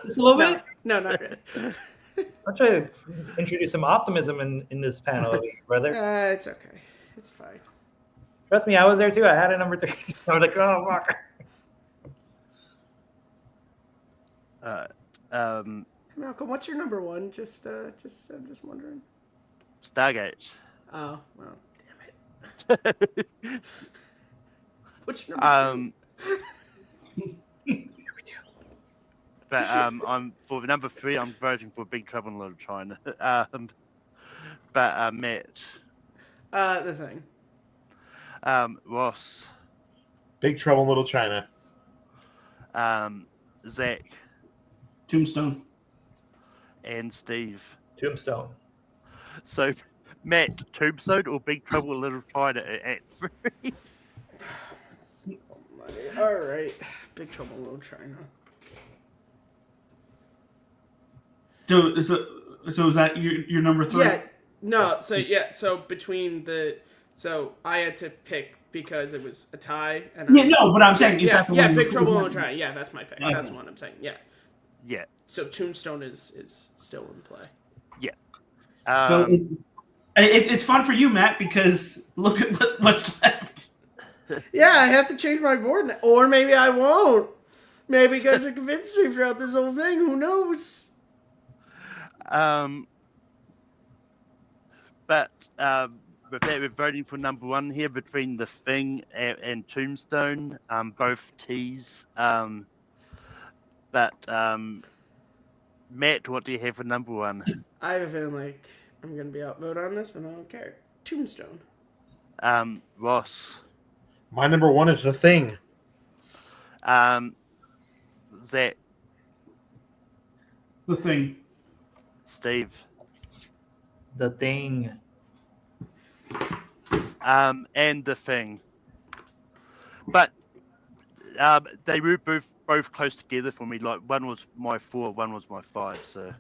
Just a little bit? No, not really. I'll try to introduce some optimism in this panel, brother. It's okay. It's fine. Trust me, I was there too. I had a number 3. I was like, oh, fuck. Malcolm, what's your number 1? I'm just wondering. Stargate. Oh, well, damn it. What's your number 2? But I'm for number 3. I'm voting for Big Trouble in Little China. But Matt, The Thing. Ross, Big Trouble in Little China. Zach, Tombstone. and Steve. Tombstone. So, Matt, Tombstone or Big Trouble in Little China at 3? All right. Big Trouble in Little China. So is that your number 3? Yeah. No. So between so I had to pick because it was a tie. And but I'm saying is that the one? Big Trouble in Little China. Yeah, that's my pick. Okay. That's the one I'm saying. Yeah. Yeah. So Tombstone is still in play. Yeah. So it's fun for you, Matt, because look at what's left. Yeah, I have to change my board, or maybe I won't. Maybe you guys have convinced me throughout this whole thing. Who knows? But with that, we're voting for number 1 here between The Thing and Tombstone, both T's. But Matt, what do you have for number 1? I have a feeling like I'm gonna be outvoted on this, but I don't care. Tombstone. Ross, My number 1 is The Thing. Zach, The Thing. Steve, The Thing. and The Thing. But they were both close together for me. Like, one was my 4, one was my 5. So,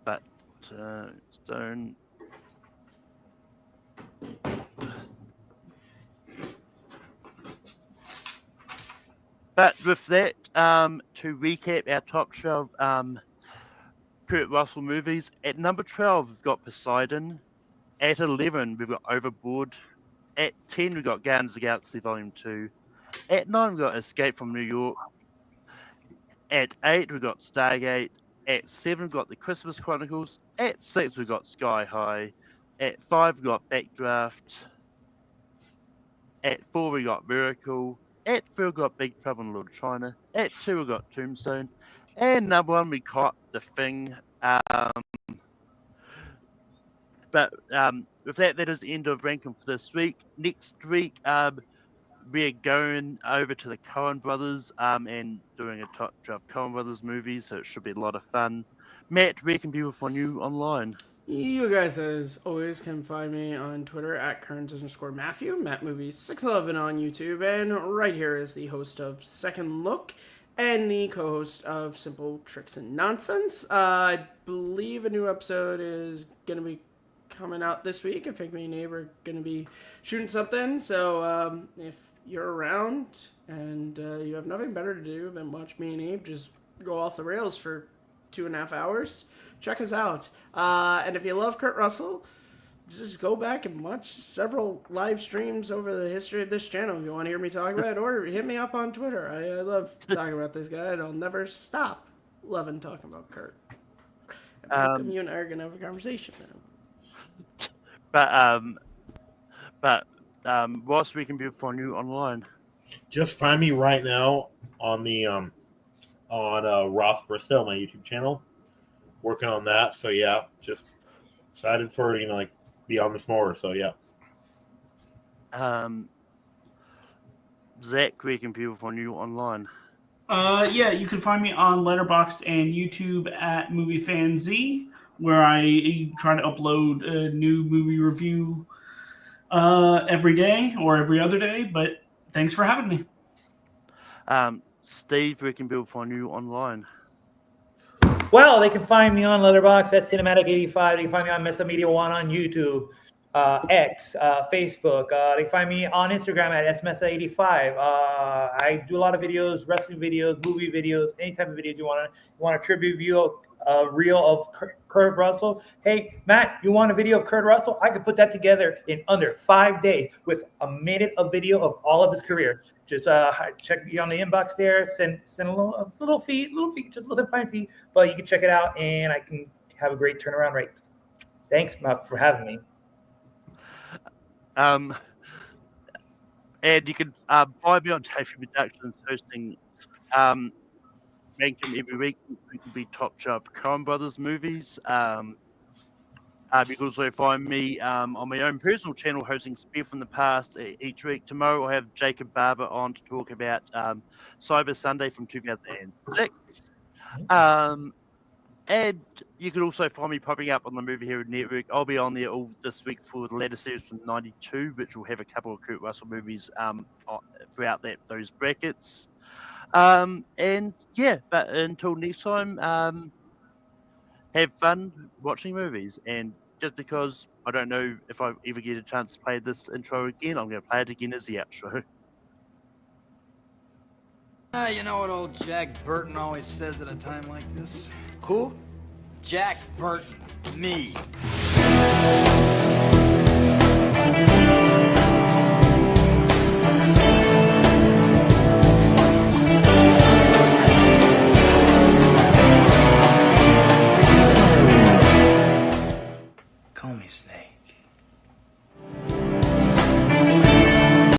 but Stone. But with that, to recap our top 12 Kurt Russell movies, at number 12 we've got Poseidon. At 11 we've got Overboard. At 10 we've got Guardians of the Galaxy Volume 2. At 9 we've got Escape from New York. At 8, we've got Stargate. At 7, we've got The Christmas Chronicles. At 6, we've got Sky High. At 5, we've got Backdraft. At 4, we got Miracle. At 3, we got Big Trouble in Little China. At 2, we got Tombstone. And number 1, we caught The Thing. But with that is the end of ranking for this week. Next week, we're going over to the Coen Brothers and doing a top 12 Coen Brothers movies, so it should be a lot of fun. Matt, where can people find you online? You guys, as always, can find me on Twitter at Kearns_Matthew, Matt Movies 611 on YouTube, and right here is the host of Second Look and the co-host of Simple Tricks and Nonsense. I believe a new episode is going to be coming out this week. I think me and Abe are going to be shooting something, so if you're around and you have nothing better to do than watch me and Abe just go off the rails for 2.5 hours, check us out. And if you love Kurt Russell, just go back and watch several live streams over the history of this channel if you want to hear me talk about it, or hit me up on Twitter. I love talking about this guy, and I'll never stop loving talking about Kurt. And Malcolm, you and I are going to have a conversation now. But Ross, we can be for you online. Just find me right now on the on Ross Bristow, my YouTube channel, working on that. So yeah, just excited for like be on this more. So yeah. Zach, where can people find you online? Yeah, you can find me on Letterboxd and YouTube at MovieFanZ, where I try to upload a new movie review every day or every other day. But thanks for having me. Steve, where can people find you online? Well, they can find me on Letterboxd at Cinematic85. They can find me on Mesa Media One on YouTube, X, Facebook. They can find me on Instagram at smesa85. I do a lot of videos, wrestling videos, movie videos, any type of videos you want a tribute video, reel of Kurt Russell. Hey, Matt, you want a video of Kurt Russell? I could put that together in under 5 days with a minute of video of all of his career. Just check me on the inbox there. Send a little fee, just a little fine fee, but you can check it out, and I can have a great turnaround rate. Thanks, Matt, for having me. And you can find me on Taffy Productions hosting ranking every week. We can be top shelf Coen Brothers movies. You can also find me on my own personal channel hosting Spear from the Past each week. Tomorrow I'll have Jacob Barber on to talk about Cyber Sunday from 2006. And you can also find me popping up on the Movie Hero Network. I'll be on there all this week for the latter series from 92, which will have a couple of Kurt Russell movies throughout those brackets. And yeah, but until next time, have fun watching movies. And just because I don't know if I ever get a chance to play this intro again, I'm going to play it again as the outro. You know what old Jack Burton always says at a time like this? Who? Jack Burton. Me. Call me Snake.